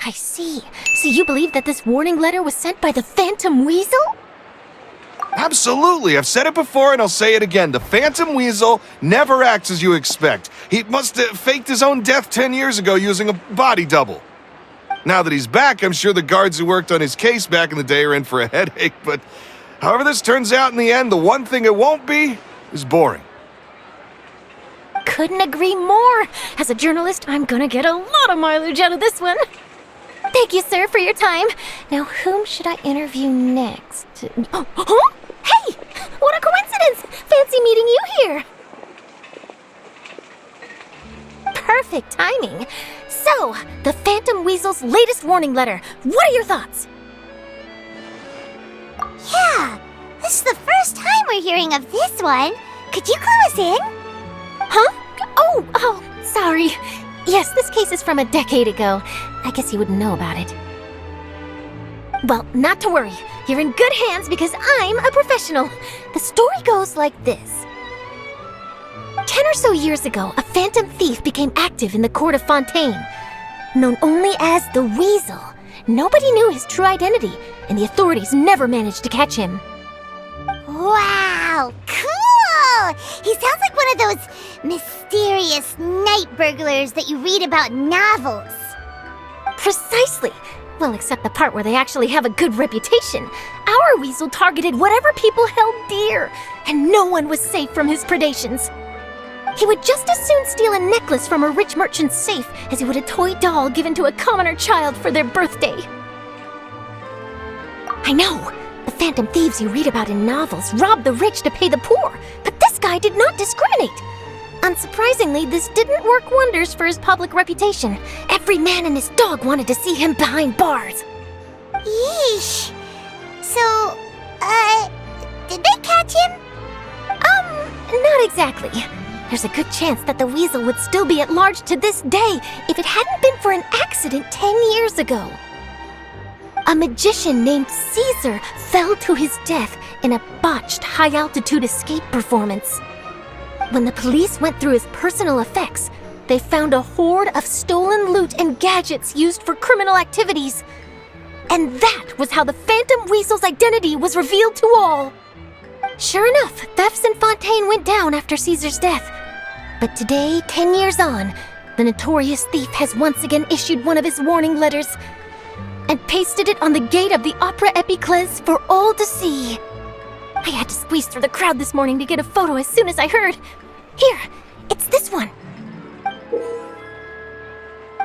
I see. So you believe that this warning letter was sent by the Phantom Weasel? Absolutely. I've said it before and I'll say it again. The Phantom Weasel never acts as you expect. He must have faked his own death 10 years ago using a body double. Now that he's back, I'm sure the guards who worked on his case back in the day are in for a headache, but however this turns out in the end, the one thing it won't be is boring. Couldn't agree more. As a journalist, I'm gonna get a lot of mileage out of this one. Thank you, sir, for your time. Now, whom should I interview next? Huh? Hey! What a coincidence! Fancy meeting you here. Perfect timing. So, the Phantom Weasel's latest warning letter. What are your thoughts? Yeah, this is the first time we're hearing of this one. Could you clue us in? Huh? Oh, sorry. Yes, this case is from a decade ago. I guess you wouldn't know about it. Well, not to worry. You're in good hands because I'm a professional. The story goes like this. 10 or so years ago, a phantom thief became active in the court of Fontaine. Known only as the Weasel, nobody knew his true identity, and the authorities never managed to catch him. Wow, cool! He sounds like one of those mysterious night burglars that you read about in novels. Precisely. Well, except the part where they actually have a good reputation. Our Weasel targeted whatever people held dear, and no one was safe from his predations. He would just as soon steal a necklace from a rich merchant's safe as he would a toy doll given to a commoner child for their birthday. I know, the phantom thieves you read about in novels rob the rich to pay the poor, but this guy did not discriminate. Unsurprisingly, this didn't work wonders for his public reputation. Every man and his dog wanted to see him behind bars. Yeesh. So, did they catch him? Not exactly. There's a good chance that the Weasel would still be at large to this day if it hadn't been for an accident 10 years ago. A magician named Caesar fell to his death in a botched high-altitude escape performance. When the police went through his personal effects, they found a hoard of stolen loot and gadgets used for criminal activities. And that was how the Phantom Weasel's identity was revealed to all. Sure enough, thefts in Fontaine went down after Caesar's death. But today, 10 years on, the notorious thief has once again issued one of his warning letters and pasted it on the gate of the Opera Epiclese for all to see. I had to squeeze through the crowd this morning to get a photo as soon as I heard. Here, it's this one.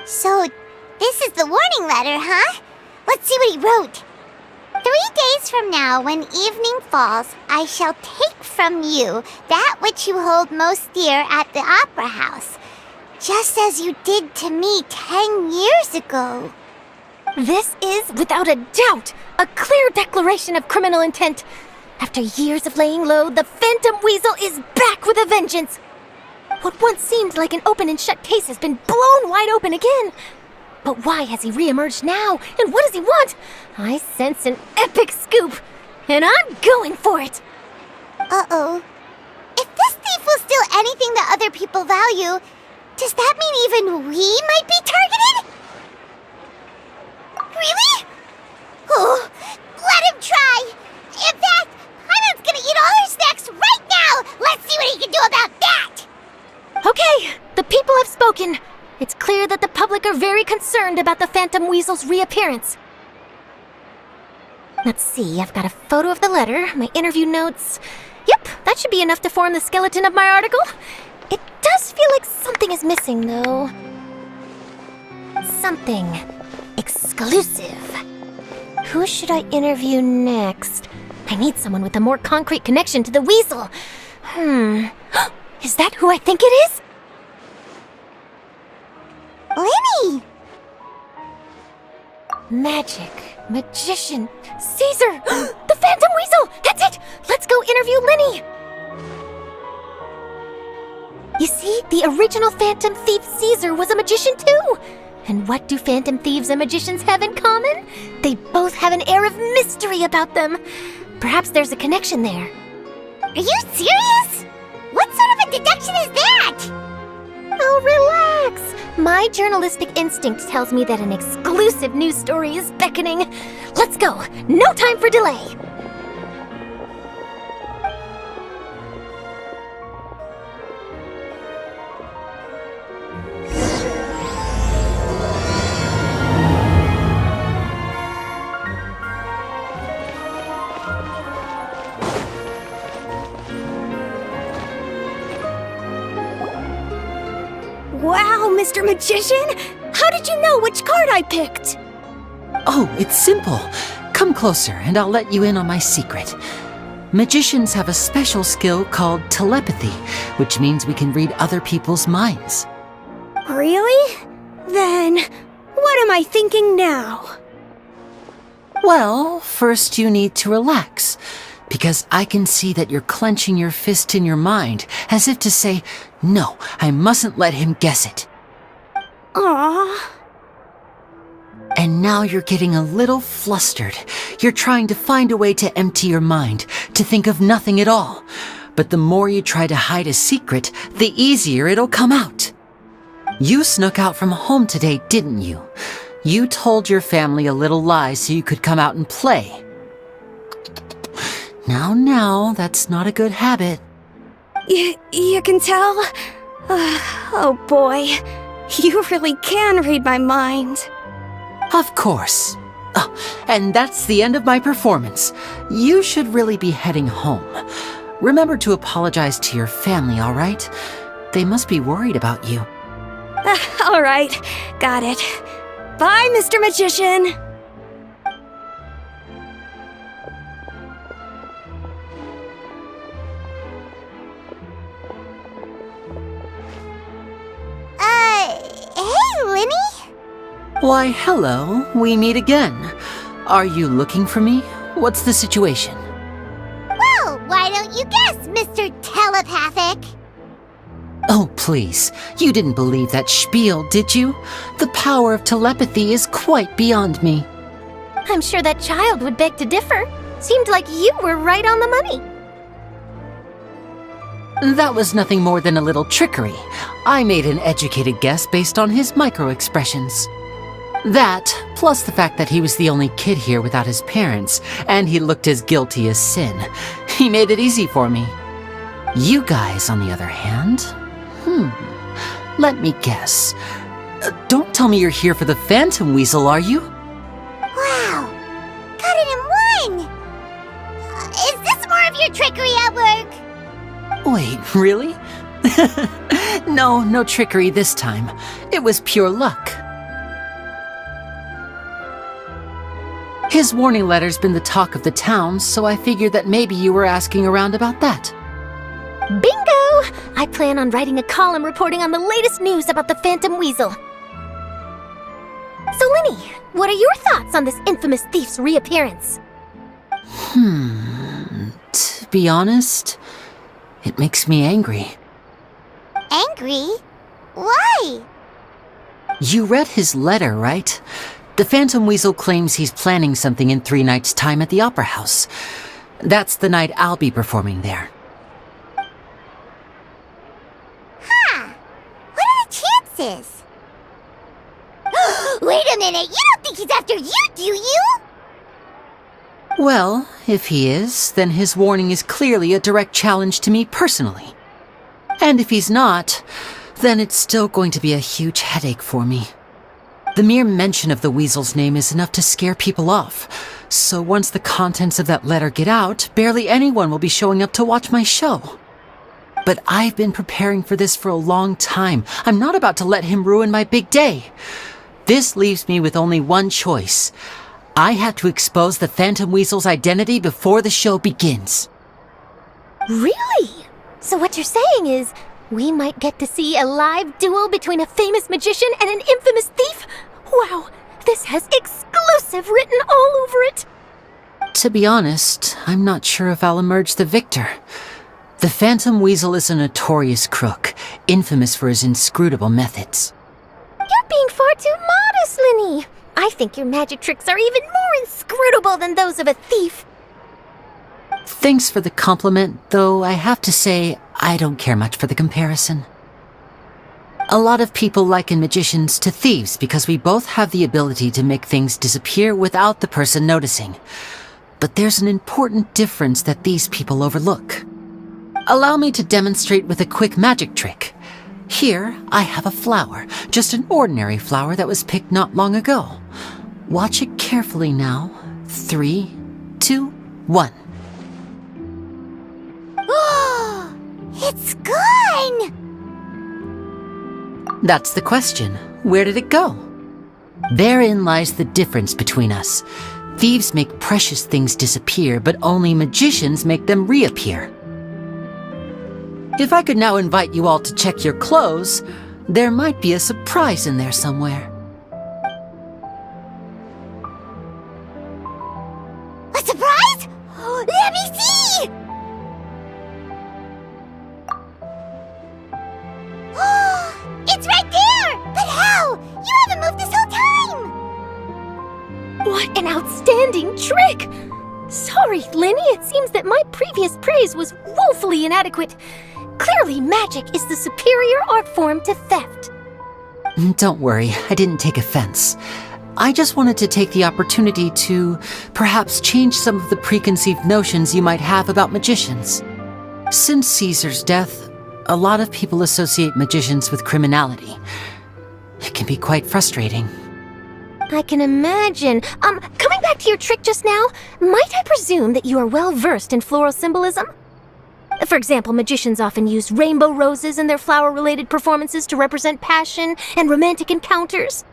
So, this is the warning letter, huh? Let's see what he wrote. 3 days from now, when evening falls, I shall take from you that which you hold most dear at the opera house, just as you did to me 10 years ago. This is, without a doubt, a clear declaration of criminal intent. After years of laying low, the Phantom Weasel is back with a vengeance. What once seemed like an open and shut case has been blown wide open again. But why has he re-emerged now? And what does he want? I sense an epic scoop, and I'm going for it. Uh-oh. If this thief will steal anything that other people value, does that mean even we might be targeted? Really? Oh, let him try. In fact, Hyman's gonna eat all her snacks right now. Let's see what he can do about that. Okay, the people have spoken. It's clear that the public are very concerned about the Phantom Weasel's reappearance. Let's see, I've got a photo of the letter, my interview notes. Yep, that should be enough to form the skeleton of my article. It does feel like something is missing, though. Something exclusive. Who should I interview next? I need someone with a more concrete connection to the Weasel. Is that who I think it is? Lyney! Magic, magician, Caesar! The Phantom Weasel! That's it! Let's go interview Lyney! You see, the original Phantom Thief Caesar was a magician too! And what do Phantom Thieves and magicians have in common? They both have an air of mystery about them. Perhaps there's a connection there. Are you serious? What sort of a deduction is that? Oh, relax! My journalistic instinct tells me that an exclusive news story is beckoning. Let's go. No time for delay. Wow, Mr. Magician! How did you know which card I picked? Oh, it's simple. Come closer and I'll let you in on my secret. Magicians have a special skill called telepathy, which means we can read other people's minds. Really? Then, what am I thinking now? Well, first you need to relax, because I can see that you're clenching your fist in your mind, as if to say, no, I mustn't let him guess it. Aww. And now you're getting a little flustered. You're trying to find a way to empty your mind, to think of nothing at all. But the more you try to hide a secret, the easier it'll come out. You snuck out from home today, didn't you? You told your family a little lie so you could come out and play. Now, that's not a good habit. You can tell? Oh boy, you really can read my mind. Of course. Oh, and that's the end of my performance. You should really be heading home. Remember to apologize to your family, all right? They must be worried about you. All right, got it. Bye, Mr. Magician. Hey, Lyney? Why, hello. We meet again. Are you looking for me? What's the situation? Well, why don't you guess, Mr. Telepathic? Oh, please. You didn't believe that spiel, did you? The power of telepathy is quite beyond me. I'm sure that child would beg to differ. Seemed like you were right on the money. That was nothing more than a little trickery. I made an educated guess based on his micro-expressions. That, plus the fact that he was the only kid here without his parents, and he looked as guilty as sin. He made it easy for me. You guys, on the other hand... Let me guess. Don't tell me you're here for the Phantom Weasel, are you? Wow, got it in one! Is this more of your trickery at work? Wait, really? No trickery this time. It was pure luck. His warning letter's been the talk of the town, so I figured that maybe you were asking around about that. Bingo! I plan on writing a column reporting on the latest news about the Phantom Weasel. So, Lyney, what are your thoughts on this infamous thief's reappearance? To be honest, it makes me angry. Angry? Why? You read his letter, right? The Phantom Weasel claims he's planning something in 3 nights' time at the Opera House. That's the night I'll be performing there. What are the chances? Wait a minute, you don't think he's after you, do you? Well, if he is, then his warning is clearly a direct challenge to me personally. And if he's not, then it's still going to be a huge headache for me. The mere mention of the Weasel's name is enough to scare people off, so once the contents of that letter get out, barely anyone will be showing up to watch my show. But I've been preparing for this for a long time. I'm not about to let him ruin my big day. This leaves me with only one choice. I have to expose the Phantom Weasel's identity before the show begins. Really? So what you're saying is, we might get to see a live duel between a famous magician and an infamous thief? Wow, this has exclusive written all over it! To be honest, I'm not sure if I'll emerge the victor. The Phantom Weasel is a notorious crook, infamous for his inscrutable methods. You're being far too modest, Lyney. I think your magic tricks are even more inscrutable than those of a thief. Thanks for the compliment, though I have to say I don't care much for the comparison. A lot of people liken magicians to thieves because we both have the ability to make things disappear without the person noticing. But there's an important difference that these people overlook. Allow me to demonstrate with a quick magic trick. Here, I have a flower, just an ordinary flower that was picked not long ago. Watch it carefully now. 3, 2, 1. Oh, it's gone! That's the question. Where did it go? Therein lies the difference between us. Thieves make precious things disappear, but only magicians make them reappear. If I could now invite you all to check your clothes, there might be a surprise in there somewhere. A surprise? Let me see! It's right there! But how? You haven't moved this whole time! What an outstanding trick! Sorry, Lyney, it seems that my previous praise was woefully inadequate. Clearly, magic is the superior art form to theft. Don't worry, I didn't take offense. I just wanted to take the opportunity to perhaps change some of the preconceived notions you might have about magicians. Since Caesar's death, a lot of people associate magicians with criminality. It can be quite frustrating. I can imagine. Coming back to your trick just now, might I presume that you are well versed in floral symbolism? For example, magicians often use rainbow roses in their flower-related performances to represent passion and romantic encounters.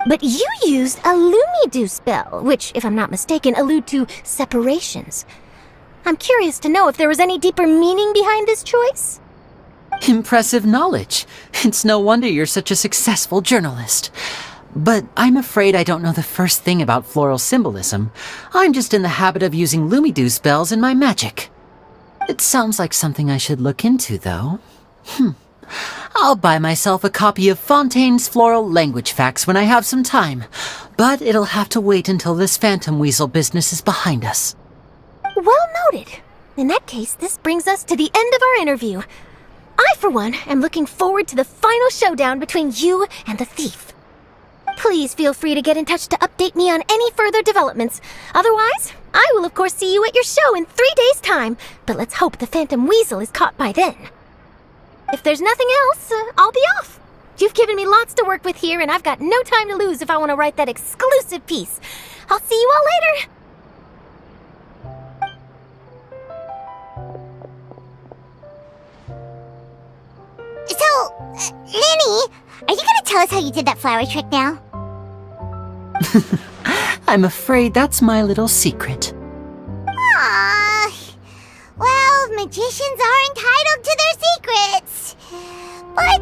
But you used a Lumine spell, which, if I'm not mistaken, allude to separations. I'm curious to know if there was any deeper meaning behind this choice? Impressive knowledge. It's no wonder you're such a successful journalist. But I'm afraid I don't know the first thing about floral symbolism. I'm just in the habit of using Lumine spells in my magic. It sounds like something I should look into, though. I'll buy myself a copy of Fontaine's Floral Language Facts when I have some time. But it'll have to wait until this phantom weasel business is behind us. Well noted. In that case, this brings us to the end of our interview. I, for one, am looking forward to the final showdown between you and the thief. Please feel free to get in touch to update me on any further developments. Otherwise, I will of course see you at your show in 3 days' time, but let's hope the Phantom Weasel is caught by then. If there's nothing else, I'll be off. You've given me lots to work with here, and I've got no time to lose if I want to write that exclusive piece. I'll see you all later. So, Lyney, are you gonna tell us how you did that flower trick now? I'm afraid that's my little secret. Ah, well, magicians are entitled to their secrets. But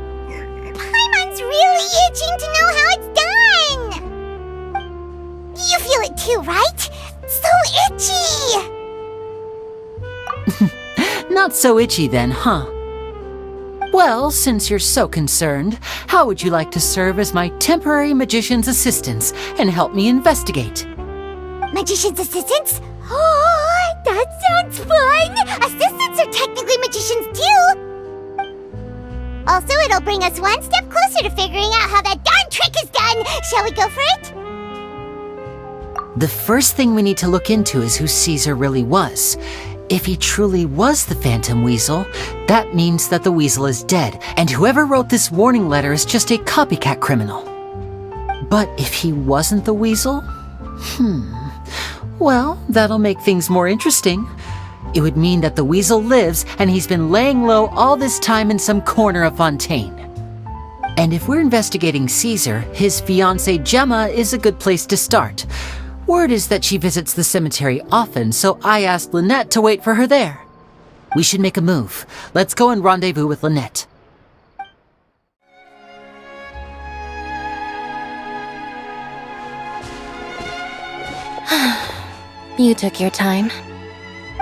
Paimon's really itching to know how it's done. You feel it too, right? So itchy. Not so itchy then, huh? Well, since you're so concerned, how would you like to serve as my temporary magician's assistants and help me investigate? Magician's assistants? Oh, that sounds fun! Assistants are technically magicians too! Also, it'll bring us one step closer to figuring out how that darn trick is done! Shall we go for it? The first thing we need to look into is who Caesar really was. If he truly was the Phantom Weasel, that means that the weasel is dead, and whoever wrote this warning letter is just a copycat criminal. But if he wasn't the weasel? Well, that'll make things more interesting. It would mean that the weasel lives, and he's been laying low all this time in some corner of Fontaine. And if we're investigating Caesar, his fiancée Gemma is a good place to start. Word is that she visits the cemetery often, so I asked Lynette to wait for her there. We should make a move. Let's go and rendezvous with Lynette. You took your time.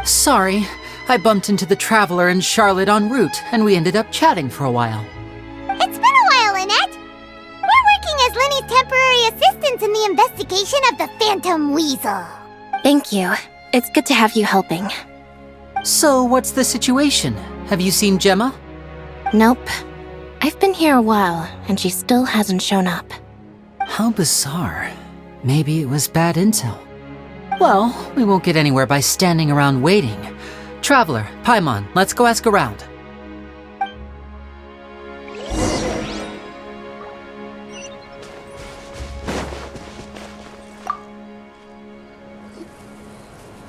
Sorry, I bumped into the Traveler and Charlotte en route, and we ended up chatting for a while. It's been a while, Lynette! We're working as Lyney's temporary assistants in the investigation of the Phantom Weasel. Thank you. It's good to have you helping. So, what's the situation? Have you seen Gemma? Nope. I've been here a while, and she still hasn't shown up. How bizarre. Maybe it was bad intel. Well, we won't get anywhere by standing around waiting. Traveler, Paimon, let's go ask around.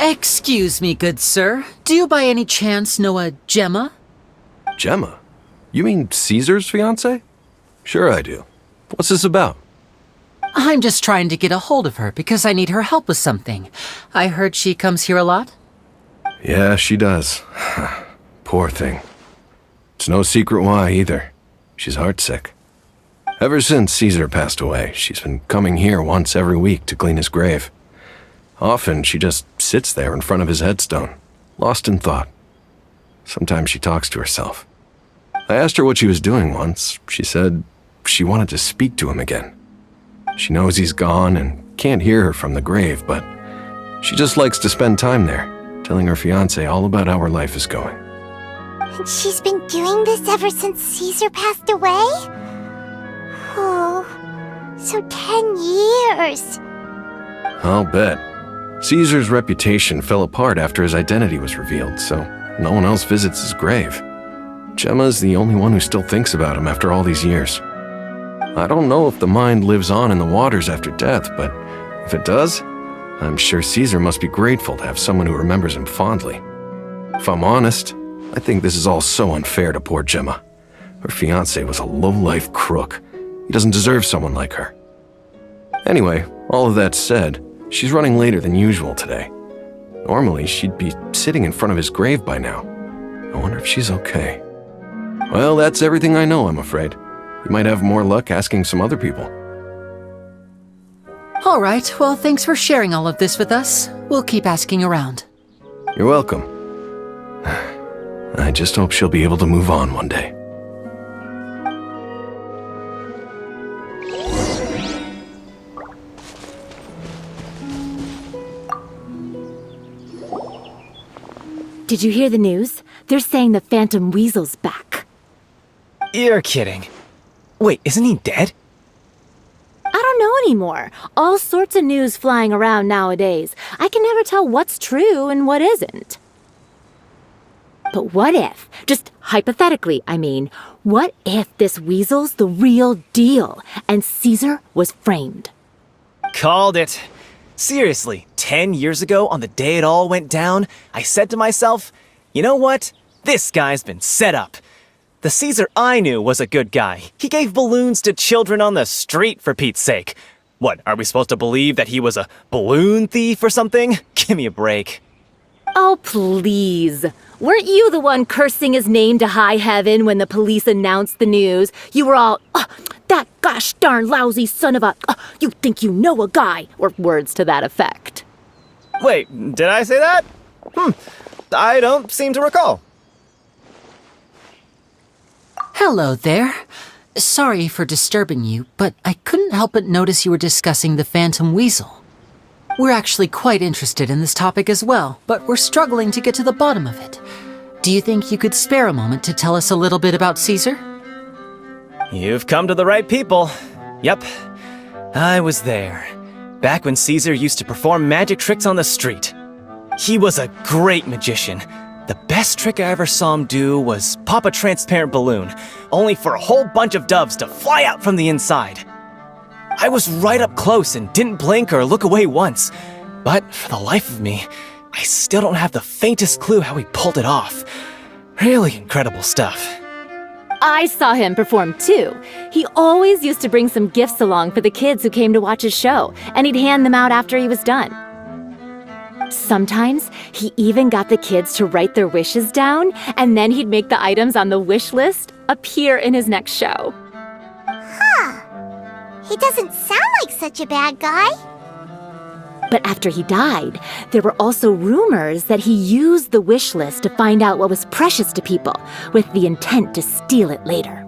Excuse me, good sir. Do you by any chance know a Gemma? Gemma? You mean Caesar's fiancé? Sure I do. What's this about? I'm just trying to get a hold of her because I need her help with something. I heard she comes here a lot. Yeah, she does. Poor thing. It's no secret why either. She's heartsick. Ever since Caesar passed away, she's been coming here once every week to clean his grave. Often she just sits there in front of his headstone, lost in thought. Sometimes she talks to herself. I asked her what she was doing once. She said she wanted to speak to him again. She knows he's gone and can't hear her from the grave, but she just likes to spend time there, telling her fiancé all about how her life is going. And she's been doing this ever since Caesar passed away? Oh, so 10 years. I'll bet. Caesar's reputation fell apart after his identity was revealed, so no one else visits his grave. Gemma's the only one who still thinks about him after all these years. I don't know if the mind lives on in the waters after death, but if it does, I'm sure Caesar must be grateful to have someone who remembers him fondly. If I'm honest, I think this is all so unfair to poor Gemma. Her fiancé was a low-life crook. He doesn't deserve someone like her. Anyway, all of that said, she's running later than usual today. Normally, she'd be sitting in front of his grave by now. I wonder if she's okay. Well, that's everything I know, I'm afraid. You might have more luck asking some other people. All right, well, thanks for sharing all of this with us. We'll keep asking around. You're welcome. I just hope she'll be able to move on one day. Did you hear the news? They're saying the Phantom Weasel's back. You're kidding. Wait, isn't he dead? I don't know anymore. All sorts of news flying around nowadays. I can never tell what's true and what isn't. But what if, just hypothetically, I mean, what if this weasel's the real deal and Caesar was framed? Called it. Seriously, 10 years ago, on the day it all went down, I said to myself, you know what? This guy's been set up. The Caesar I knew was a good guy. He gave balloons to children on the street, for Pete's sake. What, are we supposed to believe that he was a balloon thief or something? Give me a break. Oh, please. Weren't you the one cursing his name to high heaven when the police announced the news? You were all, that gosh darn lousy son of a, you think you know a guy, or words to that effect. Wait, did I say that? I don't seem to recall. Hello there. Sorry for disturbing you, but I couldn't help but notice you were discussing the Phantom Weasel. We're actually quite interested in this topic as well, but we're struggling to get to the bottom of it. Do you think you could spare a moment to tell us a little bit about Caesar? You've come to the right people. Yep, I was there. Back when Caesar used to perform magic tricks on the street. He was a great magician. The best trick I ever saw him do was pop a transparent balloon, only for a whole bunch of doves to fly out from the inside. I was right up close and didn't blink or look away once, but for the life of me, I still don't have the faintest clue how he pulled it off. Really incredible stuff. I saw him perform too. He always used to bring some gifts along for the kids who came to watch his show, and he'd hand them out after he was done. Sometimes, he even got the kids to write their wishes down, and then he'd make the items on the wish list appear in his next show. He doesn't sound like such a bad guy. But after he died, there were also rumors that he used the wish list to find out what was precious to people, with the intent to steal it later.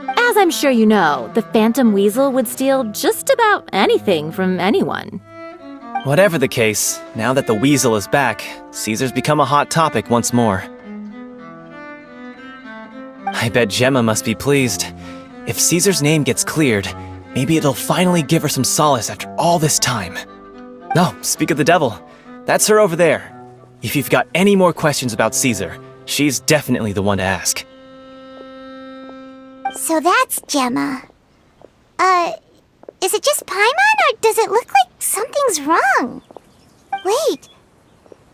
As I'm sure you know, the Phantom Weasel would steal just about anything from anyone. Whatever the case, now that the weasel is back, Caesar's become a hot topic once more. I bet Gemma must be pleased. If Caesar's name gets cleared, maybe it'll finally give her some solace after all this time. No, speak of the devil. That's her over there. If you've got any more questions about Caesar, she's definitely the one to ask. So that's Gemma. Is it just Paimon, or does it look like something's wrong? Wait,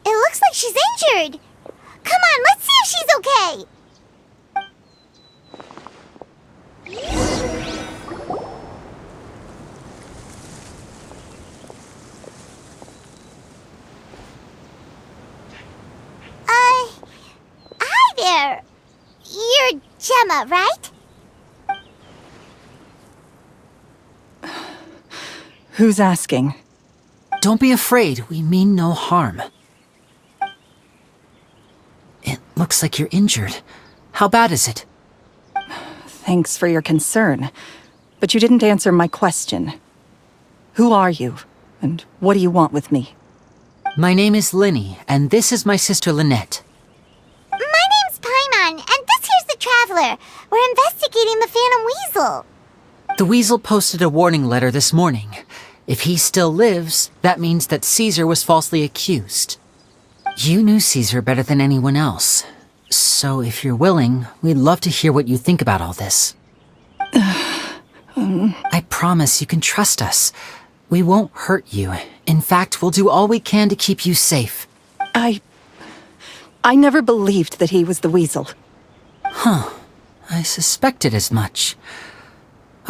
it looks like she's injured. Come on, let's see if she's okay. Hi there. You're Gemma, right? Who's asking? Don't be afraid, we mean no harm. It looks like you're injured. How bad is it? Thanks for your concern, but you didn't answer my question. Who are you, and what do you want with me? My name is Lyney, and this is my sister Lynette. My name's Paimon, and this here's the Traveler. We're investigating the Phantom Weasel. The Weasel posted a warning letter this morning. If he still lives, that means that Caesar was falsely accused. You knew Caesar better than anyone else. So if you're willing, we'd love to hear what you think about all this. I promise you can trust us. We won't hurt you. In fact, we'll do all we can to keep you safe. I never believed that he was the Weasel. I suspected as much.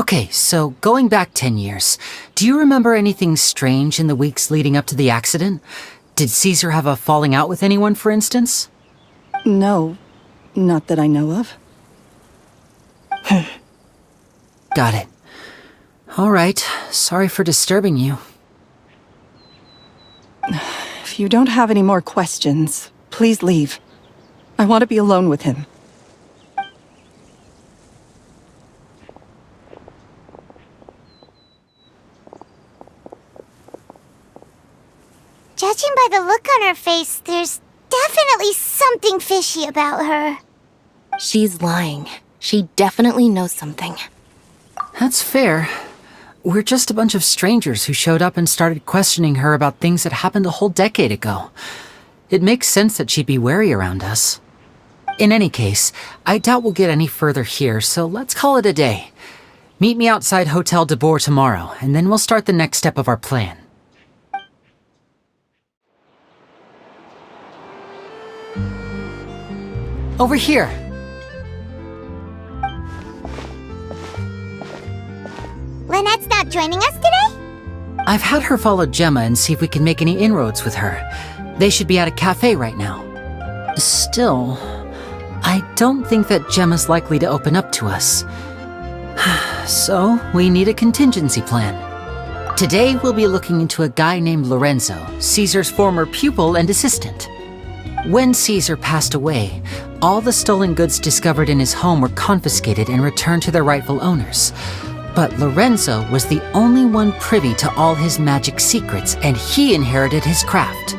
Okay, so going back 10 years, do you remember anything strange in the weeks leading up to the accident? Did Caesar have a falling out with anyone, for instance? No, not that I know of. Got it. All right, sorry for disturbing you. If you don't have any more questions, please leave. I want to be alone with him. Judging by the look on her face, there's definitely something fishy about her. She's lying. She definitely knows something. That's fair. We're just a bunch of strangers who showed up and started questioning her about things that happened a whole decade ago. It makes sense that she'd be wary around us. In any case, I doubt we'll get any further here, so let's call it a day. Meet me outside Hotel de Boer tomorrow, and then we'll start the next step of our plan. Over here. Lynette's not joining us today? I've had her follow Gemma and see if we can make any inroads with her. They should be at a cafe right now. Still, I don't think that Gemma's likely to open up to us. So, we need a contingency plan. Today, we'll be looking into a guy named Lorenzo, Caesar's former pupil and assistant. When Caesar passed away, all the stolen goods discovered in his home were confiscated and returned to their rightful owners. But Lorenzo was the only one privy to all his magic secrets, and he inherited his craft.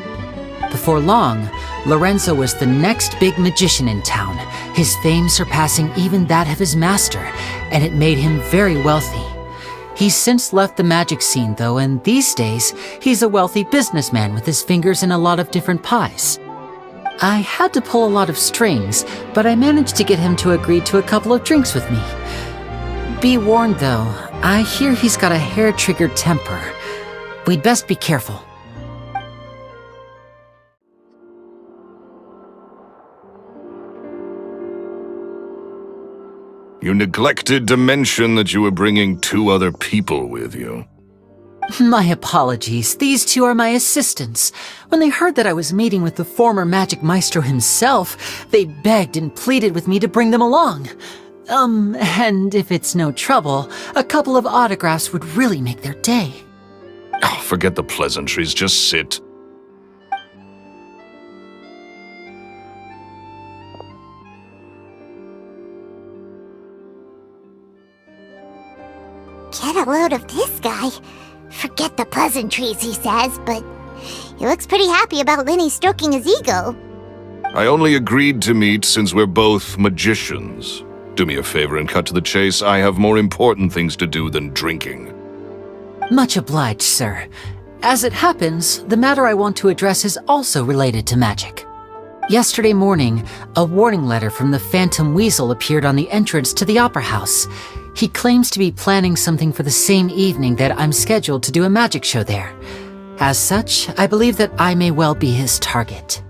Before long, Lorenzo was the next big magician in town, his fame surpassing even that of his master, and it made him very wealthy. He's since left the magic scene, though, and these days, he's a wealthy businessman with his fingers in a lot of different pies. I had to pull a lot of strings, but I managed to get him to agree to a couple of drinks with me. Be warned, though, I hear he's got a hair-triggered temper. We'd best be careful. You neglected to mention that you were bringing 2 other people with you. My apologies. These 2 are my assistants. When they heard that I was meeting with the former magic maestro himself, they begged and pleaded with me to bring them along. And if it's no trouble, a couple of autographs would really make their day. Oh, forget the pleasantries, just sit. Get a load of this guy. Forget the pleasantries, he says, but he looks pretty happy about Lyney stroking his ego. I only agreed to meet since we're both magicians. Do me a favor and cut to the chase. I have more important things to do than drinking. Much obliged, sir. As it happens, the matter I want to address is also related to magic. Yesterday morning, a warning letter from the Phantom Weasel appeared on the entrance to the Opera House. He claims to be planning something for the same evening that I'm scheduled to do a magic show there. As such, I believe that I may well be his target.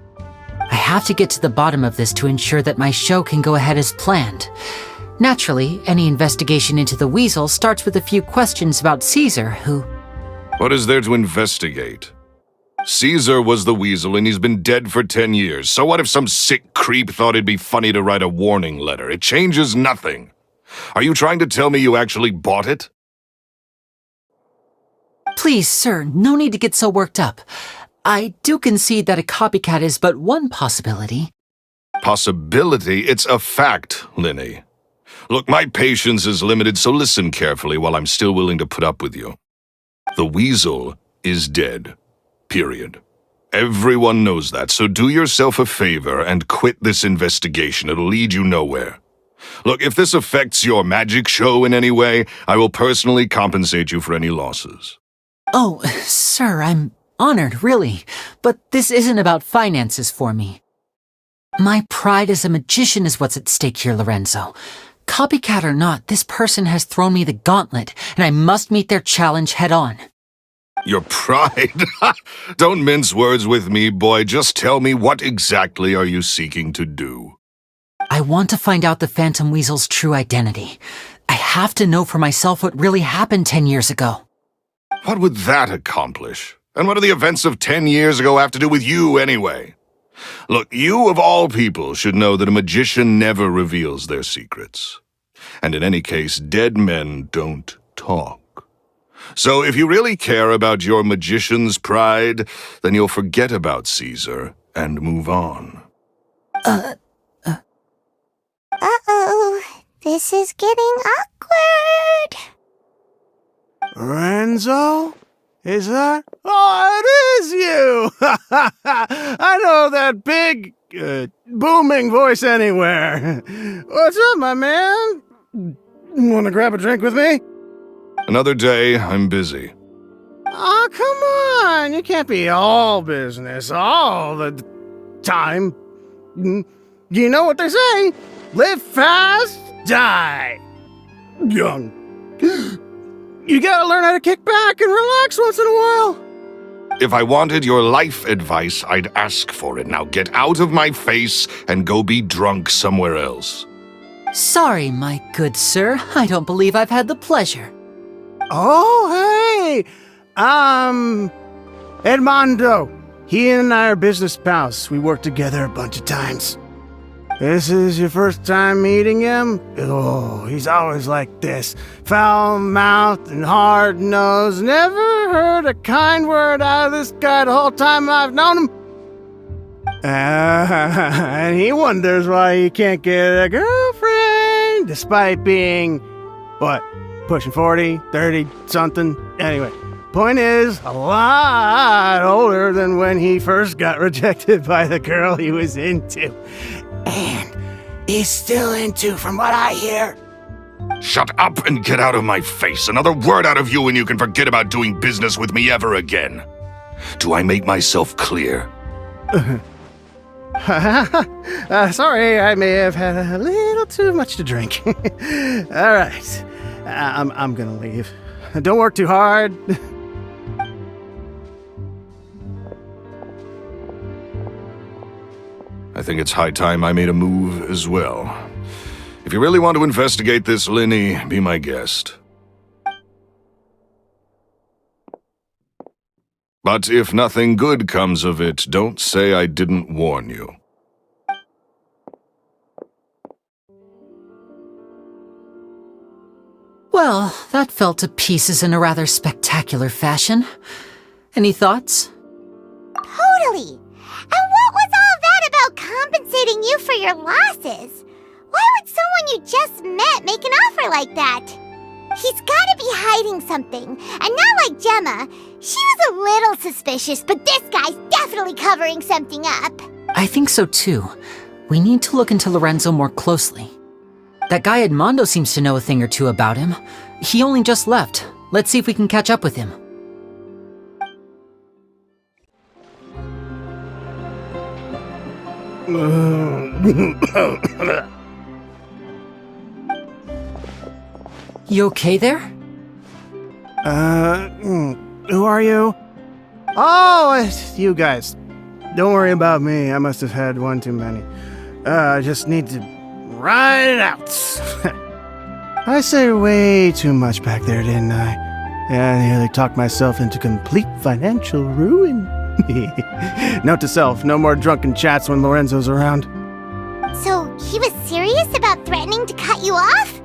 I have to get to the bottom of this to ensure that my show can go ahead as planned. Naturally, any investigation into the Weasel starts with a few questions about Caesar, who... What is there to investigate? Caesar was the Weasel and he's been dead for 10 years, so what if some sick creep thought it'd be funny to write a warning letter? It changes nothing. Are you trying to tell me you actually bought it? Please, sir, no need to get so worked up. I do concede that a copycat is but one possibility. Possibility? It's a fact, Lyney. Look, my patience is limited, so listen carefully while I'm still willing to put up with you. The Weasel is dead. Period. Everyone knows that, so do yourself a favor and quit this investigation. It'll lead you nowhere. Look, if this affects your magic show in any way, I will personally compensate you for any losses. Oh, sir, I'm honored, really. But this isn't about finances for me. My pride as a magician is what's at stake here, Lorenzo. Copycat or not, this person has thrown me the gauntlet, and I must meet their challenge head-on. Your pride? Don't mince words with me, boy. Just tell me, what exactly are you seeking to do? I want to find out the Phantom Weasel's true identity. I have to know for myself what really happened 10 years ago. What would that accomplish? And what do the events of 10 years ago have to do with you, anyway? Look, you of all people should know that a magician never reveals their secrets. And in any case, dead men don't talk. So if you really care about your magician's pride, then you'll forget about Caesar and move on. Uh-oh. This is getting awkward. Lorenzo? Is that? Oh, it is you! I know that big, booming voice anywhere. What's up, my man? Want to grab a drink with me? Another day, I'm busy. Oh, come on. You can't be all business all the time. You know what they say? Live fast, die young. You gotta learn how to kick back and relax once in a while. If I wanted your life advice, I'd ask for it. Now get out of my face and go be drunk somewhere else. Sorry, my good sir. I don't believe I've had the pleasure. Oh, hey! Edmondo. He and I are business pals. We worked together a bunch of times. This is your first time meeting him? Oh, he's always like this. Foul-mouthed and hard-nosed. Never heard a kind word out of this guy the whole time I've known him. And he wonders why he can't get a girlfriend, despite being, what, pushing 40, 30, something? Anyway, point is, a lot older than when he first got rejected by the girl he was into. And he's still into, from what I hear. Shut up and get out of my face. Another word out of you and you can forget about doing business with me ever again. Do I make myself clear? Sorry, I may have had a little too much to drink. All right, I'm gonna leave. Don't work too hard. I think it's high time I made a move as well. If you really want to investigate this, Lyney, be my guest. But if nothing good comes of it, don't say I didn't warn you. Well, that fell to pieces in a rather spectacular fashion. Any thoughts? Totally. And what was all that about compensating you for your losses? Why would someone you just met make an offer like that? He's gotta be hiding something. And not like Gemma. She was a little suspicious, but this guy's definitely covering something up. I think so too. We need to look into Lorenzo more closely. That guy Edmondo seems to know a thing or two about him. He only just left. Let's see if we can catch up with him. You okay there? Who are you? Oh, it's you guys. Don't worry about me. I must have had one too many. I just need to ride it out. I said way too much back there, didn't I? Yeah, I nearly talked myself into complete financial ruin. Note to self, no more drunken chats when Lorenzo's around. So, he was serious about threatening to cut you off?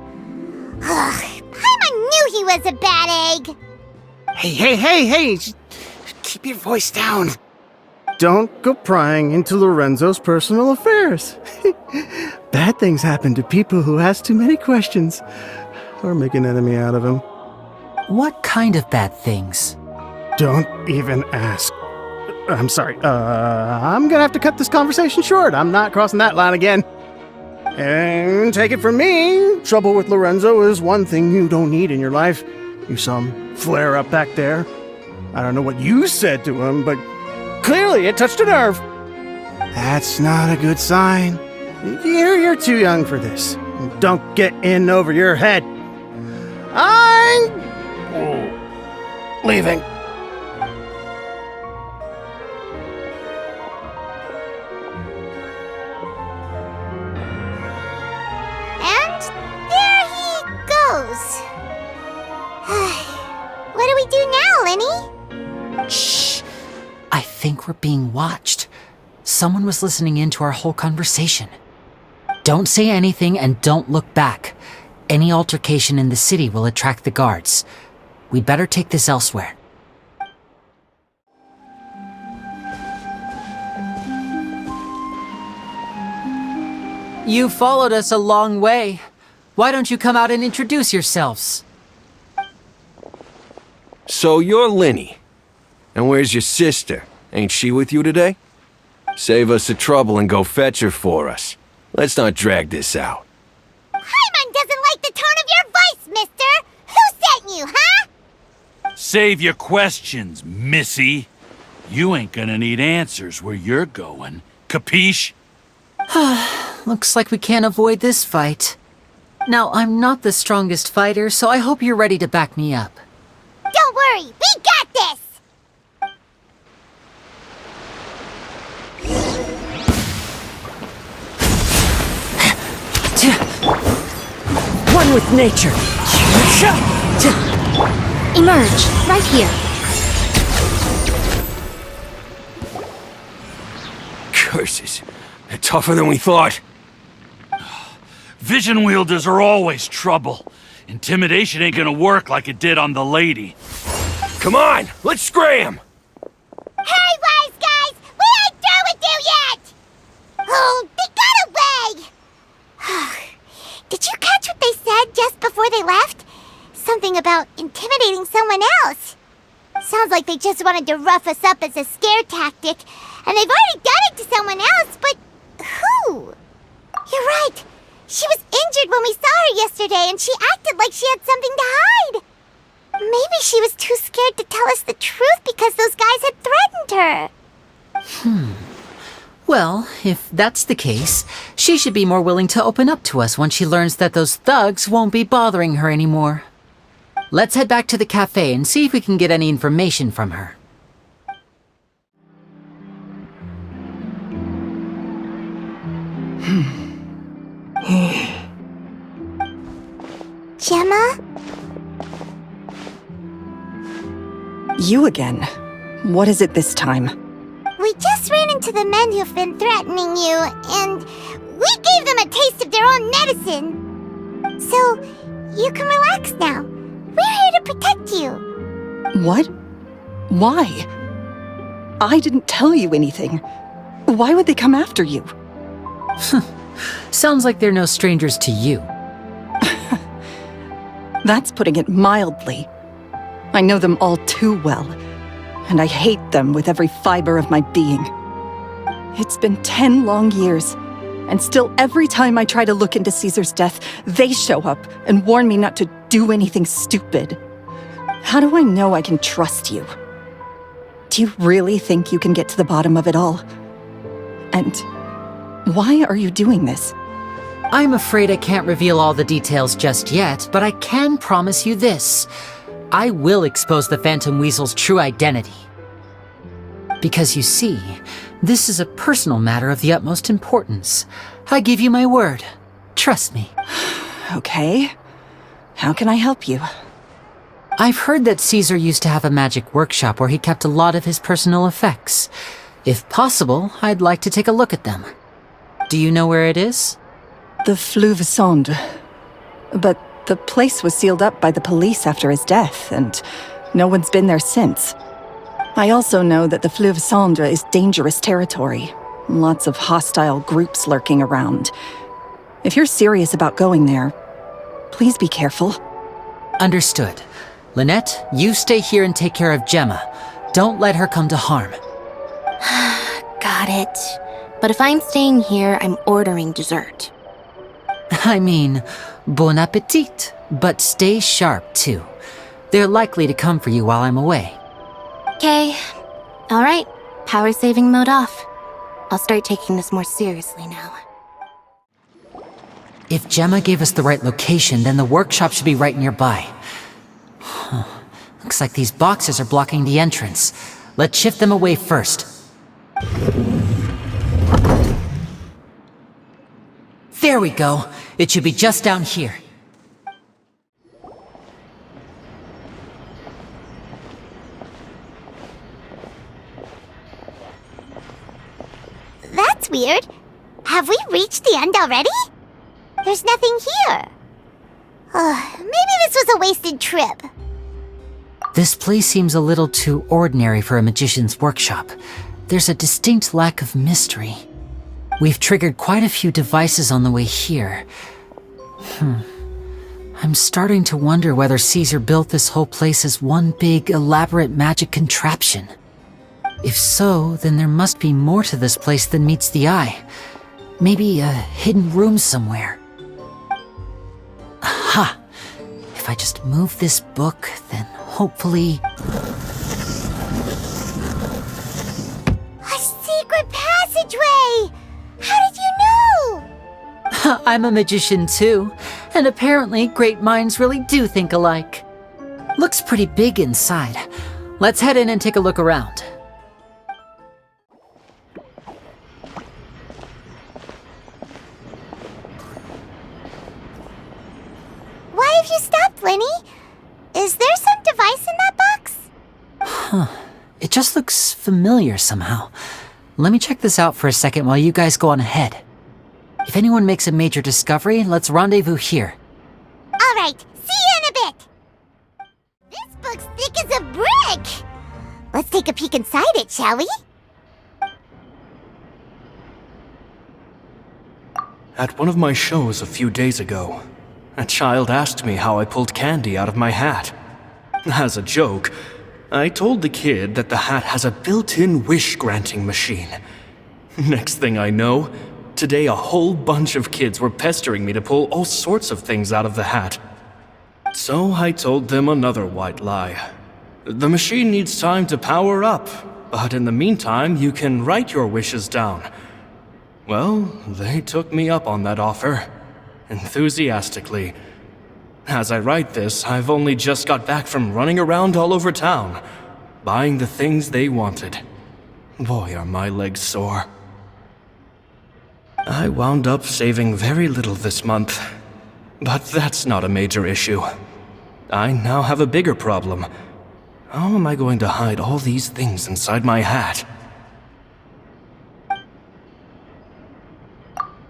Ugh, Paimon knew he was a bad egg! Hey! Keep your voice down. Don't go prying into Lorenzo's personal affairs. Bad things happen to people who ask too many questions, or make an enemy out of him. What kind of bad things? Don't even ask. I'm sorry, I'm gonna have to cut this conversation short. I'm not crossing that line again. And take it from me, trouble with Lorenzo is one thing you don't need in your life. You saw him flare up back there. I don't know what you said to him, but clearly it touched a nerve. That's not a good sign. You're too young for this. Don't get in over your head. I'm leaving. And there he goes. What do we do now, Lyney? Shh! I think we're being watched. Someone was listening in to our whole conversation. Don't say anything and don't look back. Any altercation in the city will attract the guards. We'd better take this elsewhere. You followed us a long way. Why don't you come out and introduce yourselves? So you're Lyney. And where's your sister? Ain't she with you today? Save us the trouble and go fetch her for us. Let's not drag this out. Paimon doesn't like the tone of your voice, mister! Who sent you, huh? Save your questions, missy. You ain't gonna need answers where you're going. Capiche? Looks like we can't avoid this fight. Now, I'm not the strongest fighter, so I hope you're ready to back me up. Don't worry, we got this! One with nature. Emerge, right here. Curses. They're tougher than we thought. Vision wielders are always trouble. Intimidation ain't gonna work like it did on the lady. Come on, let's scram! Hurry, wise guys! We ain't through with you yet! Oh, they got away! Did you catch what they said just before they left? Something about intimidating someone else. Sounds like they just wanted to rough us up as a scare tactic, and they've already done it to someone else, but who? You're right. She was injured when we saw her yesterday, and she acted like she had something to hide. Maybe she was too scared to tell us the truth because those guys had threatened her. Well, if that's the case, she should be more willing to open up to us once she learns that those thugs won't be bothering her anymore. Let's head back to the cafe and see if we can get any information from her. Gemma? You again. What is it this time? We just ran into the men who've been threatening you, and we gave them a taste of their own medicine. So, you can relax now. We're here to protect you. What? Why? I didn't tell you anything. Why would they come after you? Sounds like they're no strangers to you. That's putting it mildly. I know them all too well, and I hate them with every fiber of my being. It's been 10 long years, And still, every time I try to look into Caesar's death, they show up and warn me not to do anything stupid. How do I know I can trust you? Do you really think you can get to the bottom of it all? And why are you doing this? I'm afraid I can't reveal all the details just yet, but I can promise you this. I will expose the Phantom Weasel's true identity. Because you see, this is a personal matter of the utmost importance. I give you my word. Trust me. Okay. How can I help you? I've heard that Caesar used to have a magic workshop where he kept a lot of his personal effects. If possible, I'd like to take a look at them. Do you know where it is? The Fleuve Sonde. But the place was sealed up by the police after his death, and no one's been there since. I also know that the Fleuve Sonde is dangerous territory. Lots of hostile groups lurking around. If you're serious about going there, please be careful. Understood. Lynette, you stay here and take care of Gemma. Don't let her come to harm. Got it. But if I'm staying here, I'm ordering dessert. I mean, bon appetit, but stay sharp too. They're likely to come for you while I'm away. Okay. Alright. Power saving mode off. I'll start taking this more seriously now. If Gemma gave us the right location, then the workshop should be right nearby. Huh. Looks like these boxes are blocking the entrance. Let's shift them away first. There we go. It should be just down here. That's weird. Have we reached the end already? There's nothing here. Maybe this was a wasted trip. This place seems a little too ordinary for a magician's workshop. There's a distinct lack of mystery. We've triggered quite a few devices on the way here. I'm starting to wonder whether Caesar built this whole place as one big, elaborate magic contraption. If so, then there must be more to this place than meets the eye. Maybe a hidden room somewhere. Aha! If I just move this book, then hopefully... A secret passageway! How did you know? I'm a magician too, and apparently great minds really do think alike. Looks pretty big inside. Let's head in and take a look around. Why have you stopped, Lyney? Is there some device in that box? It just looks familiar somehow. Let me check this out for a second while you guys go on ahead. If anyone makes a major discovery, let's rendezvous here. All right, see you in a bit. This book's thick as a brick. Let's take a peek inside it, shall we? At one of my shows a few days ago, a child asked me how I pulled candy out of my hat. As a joke, I told the kid that the hat has a built-in wish-granting machine. Next thing I know, today a whole bunch of kids were pestering me to pull all sorts of things out of the hat. So I told them another white lie. The machine needs time to power up, but in the meantime you can write your wishes down. Well, they took me up on that offer. Enthusiastically. As I write this, I've only just got back from running around all over town, buying the things they wanted. Boy, are my legs sore. I wound up saving very little this month, but that's not a major issue. I now have a bigger problem. How am I going to hide all these things inside my hat?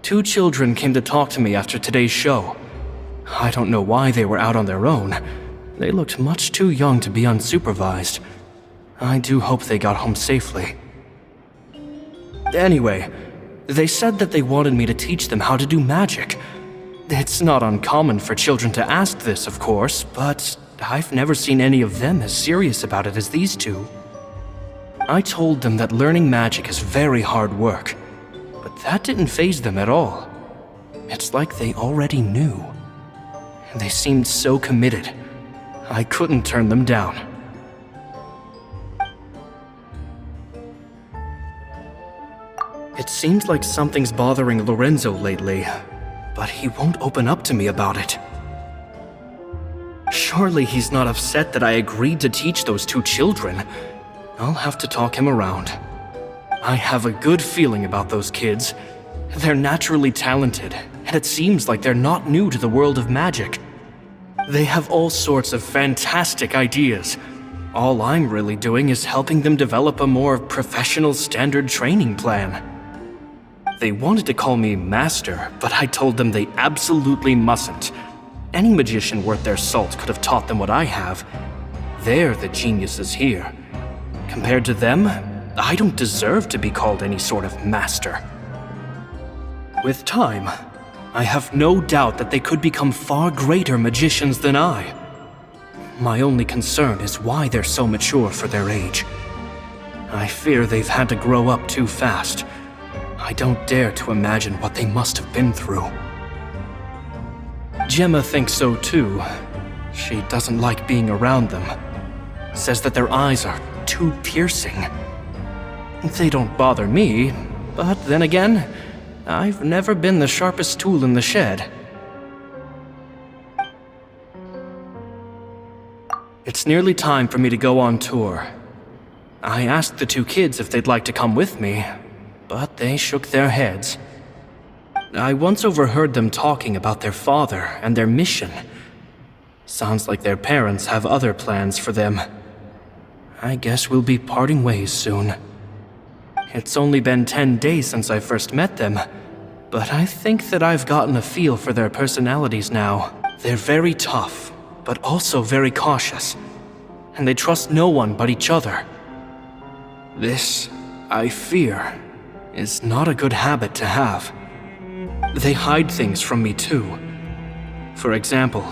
2 children came to talk to me after today's show. I don't know why they were out on their own. They looked much too young to be unsupervised. I do hope they got home safely. Anyway, they said that they wanted me to teach them how to do magic. It's not uncommon for children to ask this, of course, but I've never seen any of them as serious about it as these 2. I told them that learning magic is very hard work, but that didn't faze them at all. It's like they already knew. They seemed so committed. I couldn't turn them down. It seems like something's bothering Lorenzo lately, but he won't open up to me about it. Surely he's not upset that I agreed to teach those two children. I'll have to talk him around. I have a good feeling about those kids. They're naturally talented, and it seems like they're not new to the world of magic. They have all sorts of fantastic ideas. All I'm really doing is helping them develop a more professional standard training plan. They wanted to call me Master, but I told them they absolutely mustn't. Any magician worth their salt could have taught them what I have. They're the geniuses here. Compared to them, I don't deserve to be called any sort of master. With time, I have no doubt that they could become far greater magicians than I. My only concern is why they're so mature for their age. I fear they've had to grow up too fast. I don't dare to imagine what they must have been through. Gemma thinks so too. She doesn't like being around them. Says that their eyes are too piercing. They don't bother me, but then again, I've never been the sharpest tool in the shed. It's nearly time for me to go on tour. I asked the two kids if they'd like to come with me, but they shook their heads. I once overheard them talking about their father and their mission. Sounds like their parents have other plans for them. I guess we'll be parting ways soon. It's only been 10 days since I first met them, but I think that I've gotten a feel for their personalities now. They're very tough, but also very cautious, and they trust no one but each other. This, I fear, is not a good habit to have. They hide things from me too. For example,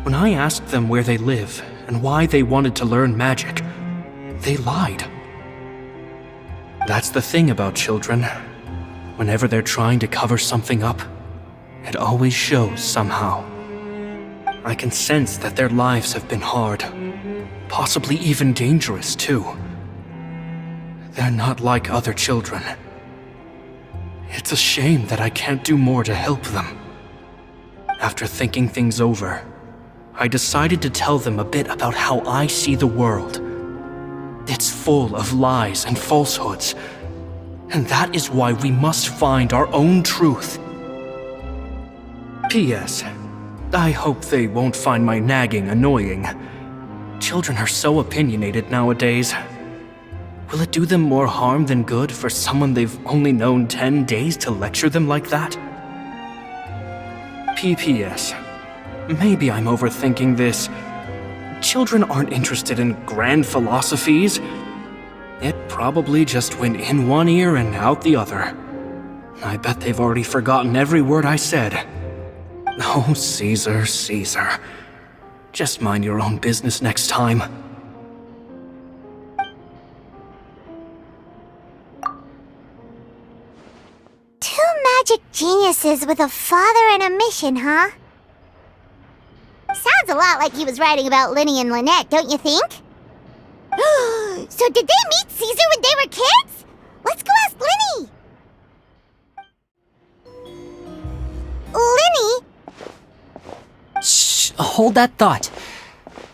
when I asked them where they live and why they wanted to learn magic, they lied. That's the thing about children. Whenever they're trying to cover something up, it always shows somehow. I can sense that their lives have been hard, possibly even dangerous too. They're not like other children. It's a shame that I can't do more to help them. After thinking things over, I decided to tell them a bit about how I see the world. It's full of lies and falsehoods, and that is why we must find our own truth. P.S. I hope they won't find my nagging annoying. Children are so opinionated nowadays. Will it do them more harm than good for someone they've only known 10 days to lecture them like that? P.P.S. Maybe I'm overthinking this. Children aren't interested in grand philosophies. It probably just went in one ear and out the other. I bet they've already forgotten every word I said. Oh, Caesar, Caesar. Just mind your own business next time. Two magic geniuses with a father and a mission, huh? Sounds a lot like he was writing about Lyney and Lynette, don't you think? So did they meet Caesar when they were kids? Let's go ask Lyney! Lyney? Shh, hold that thought.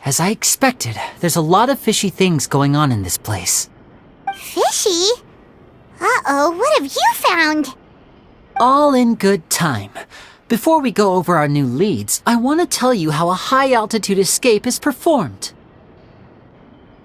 As I expected, there's a lot of fishy things going on in this place. Fishy? Uh-oh, what have you found? All in good time. Before we go over our new leads, I want to tell you how a high-altitude escape is performed.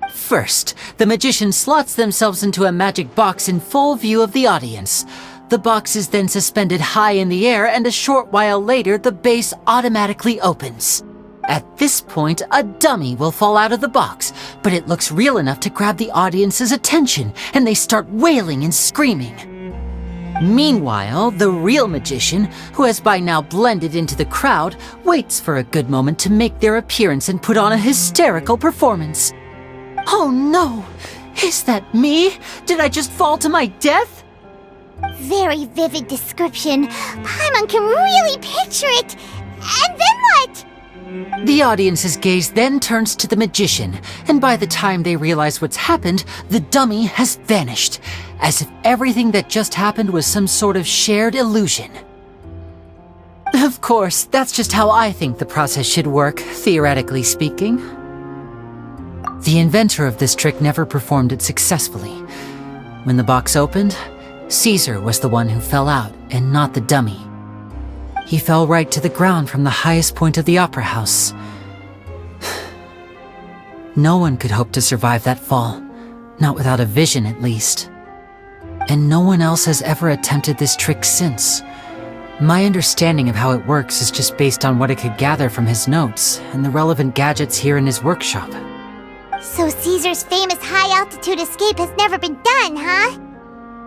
First, the magician slots themselves into a magic box in full view of the audience. The box is then suspended high in the air, and a short while later, the base automatically opens. At this point, a dummy will fall out of the box, but it looks real enough to grab the audience's attention, and they start wailing and screaming. Meanwhile, the real magician, who has by now blended into the crowd, waits for a good moment to make their appearance and put on a hysterical performance. Oh no! Is that me? Did I just fall to my death? Very vivid description. Paimon can really picture it. And then what? The audience's gaze then turns to the magician, and by the time they realize what's happened, the dummy has vanished, as if everything that just happened was some sort of shared illusion. Of course, that's just how I think the process should work, theoretically speaking. The inventor of this trick never performed it successfully. When the box opened, Caesar was the one who fell out, and not the dummy. He fell right to the ground from the highest point of the opera house. No one could hope to survive that fall, not without a vision at least. And no one else has ever attempted this trick since. My understanding of how it works is just based on what I could gather from his notes and the relevant gadgets here in his workshop. So Caesar's famous high-altitude escape has never been done, huh?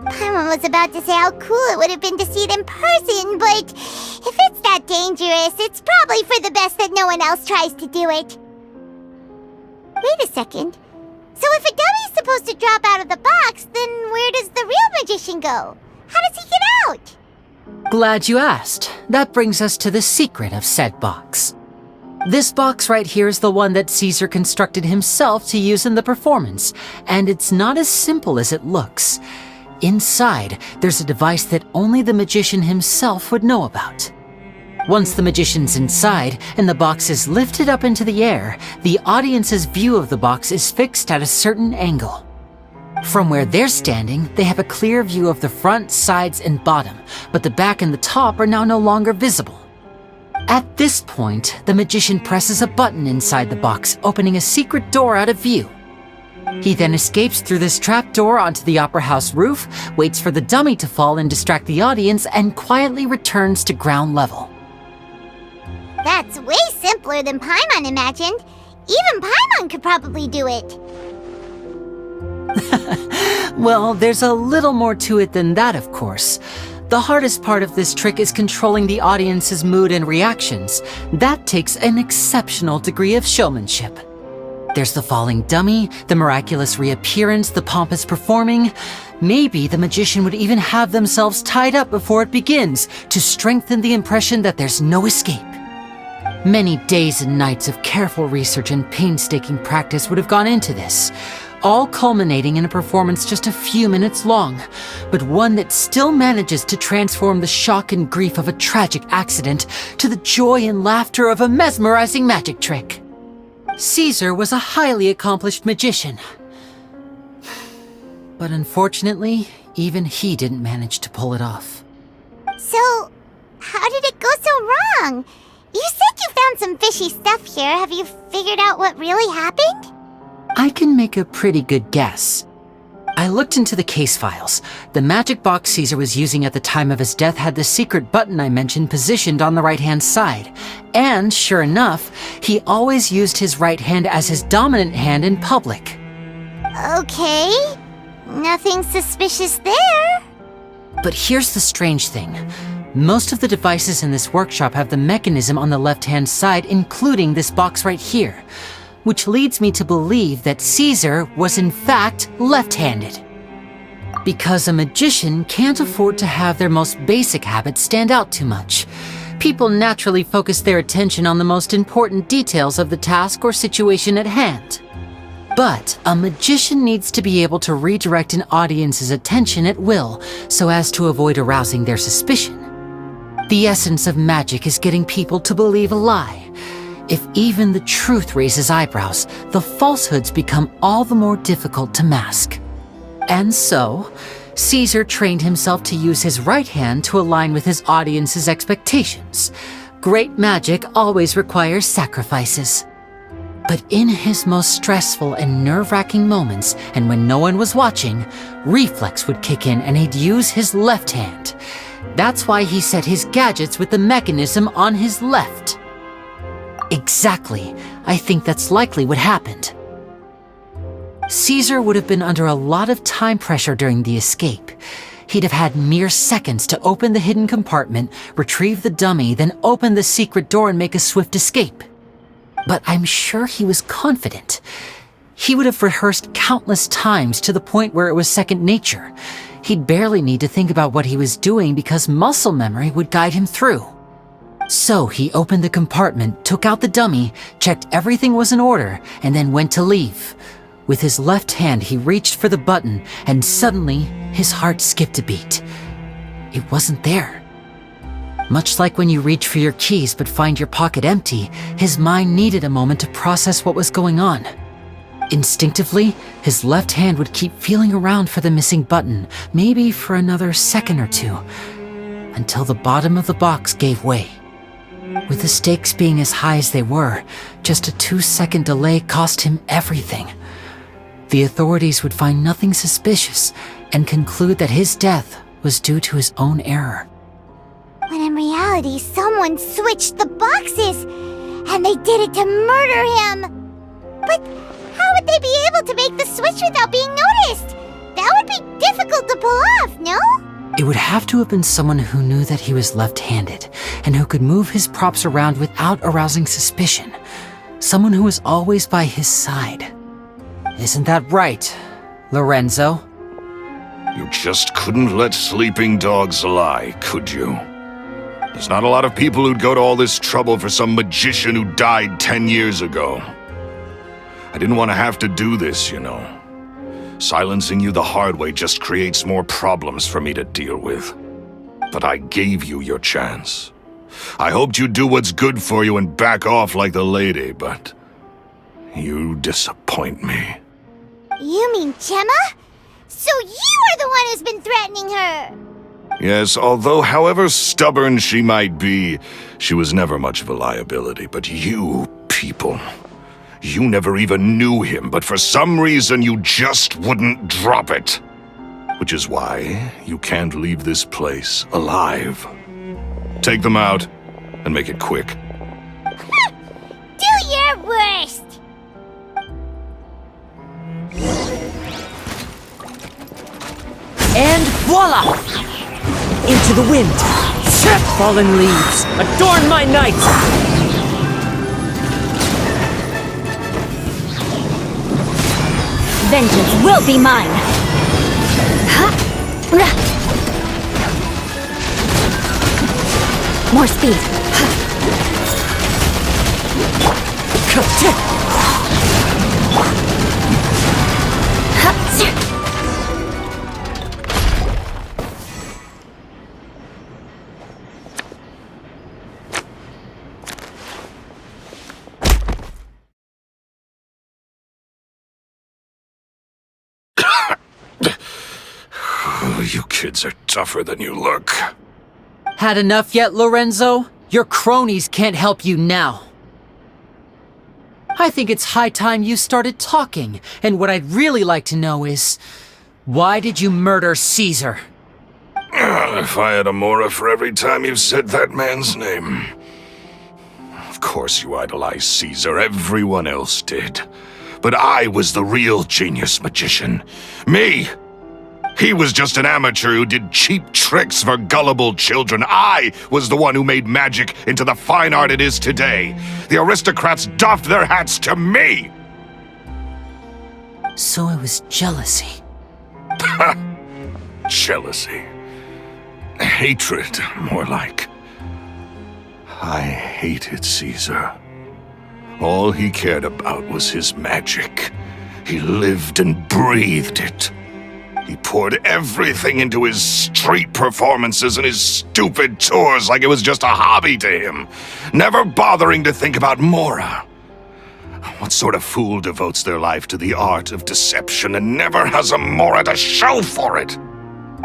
Paimon was about to say how cool it would have been to see it in person, but if it's that dangerous, it's probably for the best that no one else tries to do it. Wait a second. So if a dummy's supposed to drop out of the box, then where does the real magician go? How does he get out? Glad you asked. That brings us to the secret of said box. This box right here is the one that Caesar constructed himself to use in the performance, and it's not as simple as it looks. Inside, there's a device that only the magician himself would know about. Once the magician's inside and the box is lifted up into the air, the audience's view of the box is fixed at a certain angle. From where they're standing, they have a clear view of the front, sides, and bottom, but the back and the top are now no longer visible. At this point, the magician presses a button inside the box, opening a secret door out of view. He then escapes through this trap door onto the opera house roof, waits for the dummy to fall and distract the audience, and quietly returns to ground level. That's way simpler than Paimon imagined. Even Paimon could probably do it. Well, there's a little more to it than that, of course. The hardest part of this trick is controlling the audience's mood and reactions. That takes an exceptional degree of showmanship. There's the falling dummy, the miraculous reappearance, the pompous performing. Maybe the magician would even have themselves tied up before it begins to strengthen the impression that there's no escape. Many days and nights of careful research and painstaking practice would have gone into this, all culminating in a performance just a few minutes long, but one that still manages to transform the shock and grief of a tragic accident to the joy and laughter of a mesmerizing magic trick. Caesar was a highly accomplished magician. But unfortunately, even he didn't manage to pull it off. So, how did it go so wrong? You said you found some fishy stuff here. Have you figured out what really happened? I can make a pretty good guess. I looked into the case files. The magic box Caesar was using at the time of his death had the secret button I mentioned positioned on the right-hand side. And, sure enough, he always used his right hand as his dominant hand in public. Okay. Nothing suspicious there. But here's the strange thing. Most of the devices in this workshop have the mechanism on the left-hand side, including this box right here, which leads me to believe that Caesar was in fact left-handed. Because a magician can't afford to have their most basic habits stand out too much. People naturally focus their attention on the most important details of the task or situation at hand. But a magician needs to be able to redirect an audience's attention at will so as to avoid arousing their suspicion. The essence of magic is getting people to believe a lie. If even the truth raises eyebrows, the falsehoods become all the more difficult to mask. And so, Caesar trained himself to use his right hand to align with his audience's expectations. Great magic always requires sacrifices. But in his most stressful and nerve-wracking moments, and when no one was watching, reflex would kick in and he'd use his left hand. That's why he set his gadgets with the mechanism on his left. Exactly. I think that's likely what happened. Caesar would have been under a lot of time pressure during the escape. He'd have had mere seconds to open the hidden compartment, retrieve the dummy, then open the secret door and make a swift escape. But I'm sure he was confident. He would have rehearsed countless times to the point where it was second nature. He'd barely need to think about what he was doing because muscle memory would guide him through. So he opened the compartment, took out the dummy, checked everything was in order, and then went to leave. With his left hand, he reached for the button, and suddenly, his heart skipped a beat. It wasn't there. Much like when you reach for your keys but find your pocket empty, his mind needed a moment to process what was going on. Instinctively, his left hand would keep feeling around for the missing button, maybe for another second or two, until the bottom of the box gave way. With the stakes being as high as they were, just a 2-second delay cost him everything. The authorities would find nothing suspicious and conclude that his death was due to his own error. When in reality, someone switched the boxes, and they did it to murder him. But how would they be able to make the switch without being noticed? That would be difficult to pull off, no? It would have to have been someone who knew that he was left-handed and who could move his props around without arousing suspicion. Someone who was always by his side. Isn't that right, Lorenzo? You just couldn't let sleeping dogs lie, could you? There's not a lot of people who'd go to all this trouble for some magician who died 10 years ago. I didn't want to have to do this, you know. Silencing you the hard way just creates more problems for me to deal with. But I gave you your chance. I hoped you'd do what's good for you and back off like the lady, but you disappoint me. You mean Gemma? So you are the one who's been threatening her! Yes, although however stubborn she might be, she was never much of a liability. But you people, you never even knew him, but for some reason you just wouldn't drop it. Which is why you can't leave this place alive. Take them out, and make it quick. Do your worst! And voila! Into the wind! Fallen leaves, adorn my night! Vengeance will be mine! More speed! You kids are tougher than you look. Had enough yet, Lorenzo? Your cronies can't help you now. I think it's high time you started talking, and what I'd really like to know is, why did you murder Caesar? If I had a mora for every time you've said that man's name. Of course you idolized Caesar, everyone else did. But I was the real genius magician. Me! He was just an amateur who did cheap tricks for gullible children. I was the one who made magic into the fine art it is today. The aristocrats doffed their hats to me! So it was jealousy. Jealousy. Hatred, more like. I hated Caesar. All he cared about was his magic. He lived and breathed it. He poured everything into his street performances and his stupid tours like it was just a hobby to him, never bothering to think about Mora. What sort of fool devotes their life to the art of deception and never has a Mora to show for it?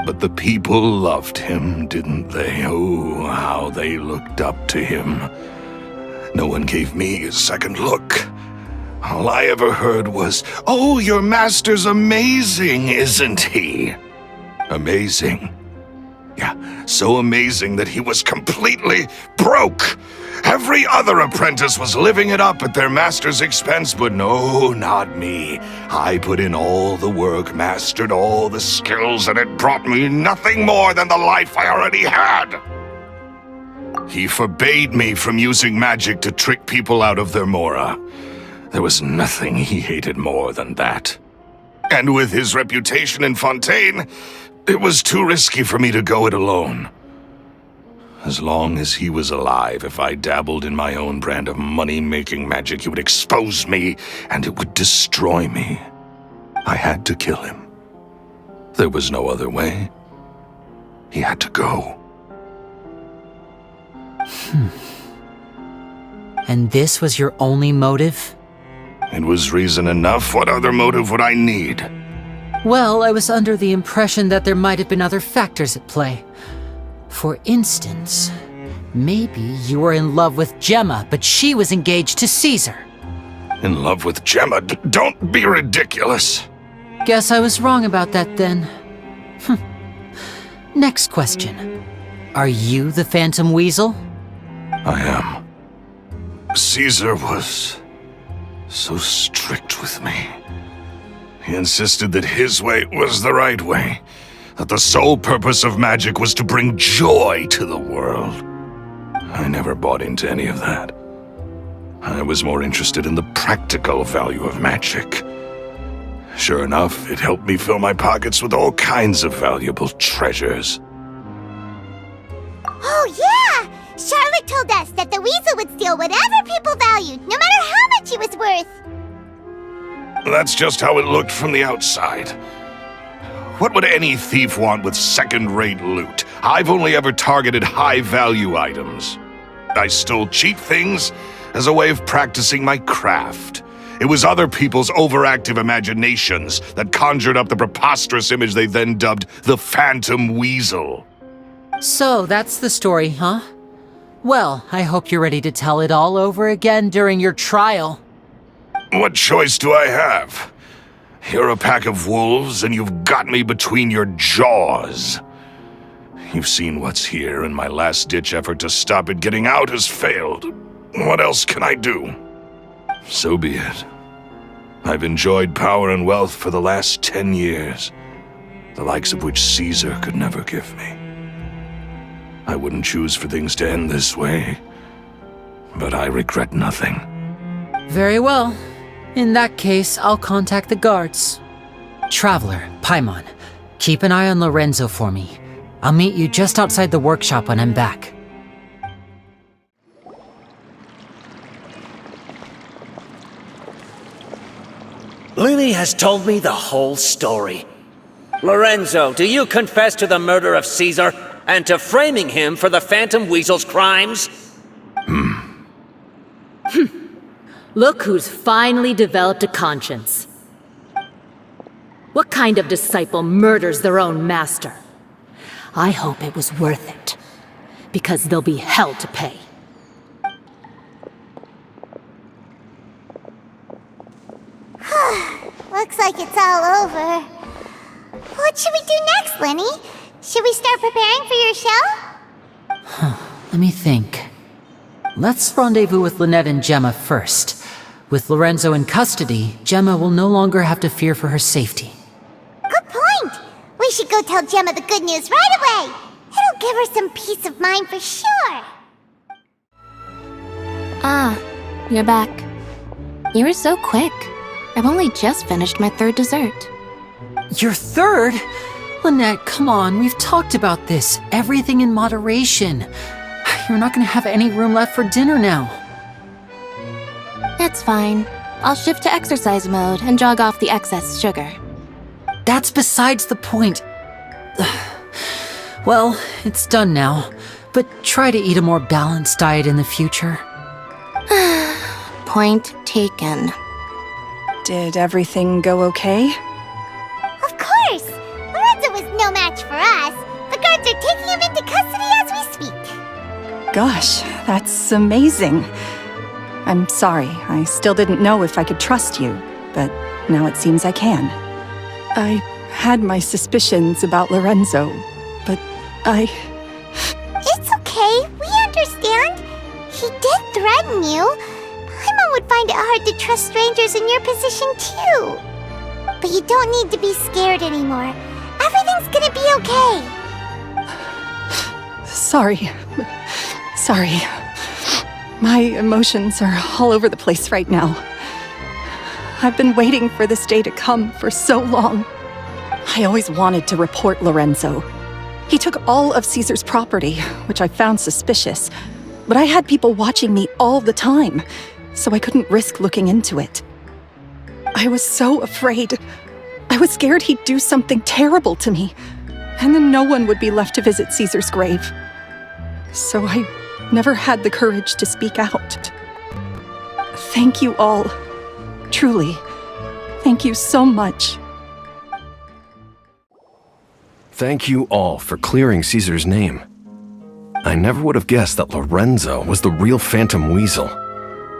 But the people loved him, didn't they? Oh, how they looked up to him. No one gave me a second look. All I ever heard was, "Oh, your master's amazing, isn't he?" Amazing. Yeah, so amazing that he was completely broke. Every other apprentice was living it up at their master's expense, but no, not me. I put in all the work, mastered all the skills, and it brought me nothing more than the life I already had. He forbade me from using magic to trick people out of their Mora. There was nothing he hated more than that. And with his reputation in Fontaine, It was too risky for me to go it alone. As long as he was alive, if I dabbled in my own brand of money-making magic, he would expose me, and it would destroy me. I had to kill him. There was no other way. He had to go. And this was your only motive? It was reason enough. What other motive would I need? Well, I was under the impression that there might have been other factors at play. For instance, maybe you were in love with Gemma, but she was engaged to Caesar. In love with Gemma? Don't be ridiculous. Guess I was wrong about that then. Next question. Are you the Phantom Weasel? I am. Caesar was so strict with me. He insisted that his way was the right way, that the sole purpose of magic was to bring joy to the world. I never bought into any of that. I was more interested in the practical value of magic. Sure enough, it helped me fill my pockets with all kinds of valuable treasures. Oh, yeah! Charlotte told us that the weasel would steal whatever people valued, no matter how much he was worth. That's just how it looked from the outside. What would any thief want with second-rate loot? I've only ever targeted high-value items. I stole cheap things as a way of practicing my craft. It was other people's overactive imaginations that conjured up the preposterous image they then dubbed the Phantom Weasel. So, that's the story, huh? Well, I hope you're ready to tell it all over again during your trial. What choice do I have? You're a pack of wolves, and you've got me between your jaws. You've seen what's here, and my last-ditch effort to stop it getting out has failed. What else can I do? So be it. I've enjoyed power and wealth for the last 10 years, the likes of which Caesar could never give me. I wouldn't choose for things to end this way, but I regret nothing. Very well. In that case, I'll contact the guards. Traveler, Paimon, keep an eye on Lorenzo for me. I'll meet you just outside the workshop when I'm back. Lyney has told me the whole story. Lorenzo, do you confess to the murder of Caesar and to framing him for the Phantom Weasel's crimes? Look who's finally developed a conscience. What kind of disciple murders their own master? I hope it was worth it, because there'll be hell to pay. Looks like it's all over. What should we do next, Lyney? Should we start preparing for your show? Let me think. Let's rendezvous with Lynette and Gemma first. With Lorenzo in custody, Gemma will no longer have to fear for her safety. Good point! We should go tell Gemma the good news right away! It'll give her some peace of mind for sure! Ah, you're back. You were so quick. I've only just finished my third dessert. Your third? Lynette, come on, we've talked about this. Everything in moderation. You're not gonna have any room left for dinner now. It's fine. I'll shift to exercise mode and jog off the excess sugar. That's besides the point. Well, it's done now, but try to eat a more balanced diet in the future. Point taken. Did everything go okay? Of course! Lorenzo was no match for us. The guards are taking him into custody as we speak. Gosh, that's amazing. I'm sorry, I still didn't know if I could trust you, but now it seems I can. I had my suspicions about Lorenzo, but It's okay, we understand. He did threaten you. Paimon would find it hard to trust strangers in your position too. But you don't need to be scared anymore. Everything's gonna be okay. Sorry. My emotions are all over the place right now. I've been waiting for this day to come for so long. I always wanted to report Lorenzo. He took all of Caesar's property, which I found suspicious, but I had people watching me all the time, so I couldn't risk looking into it. I was so afraid. I was scared he'd do something terrible to me, and then no one would be left to visit Caesar's grave. So I never had the courage to speak out. Thank you all. Truly, thank you so much. Thank you all for clearing Caesar's name. I never would have guessed that Lorenzo was the real Phantom Weasel.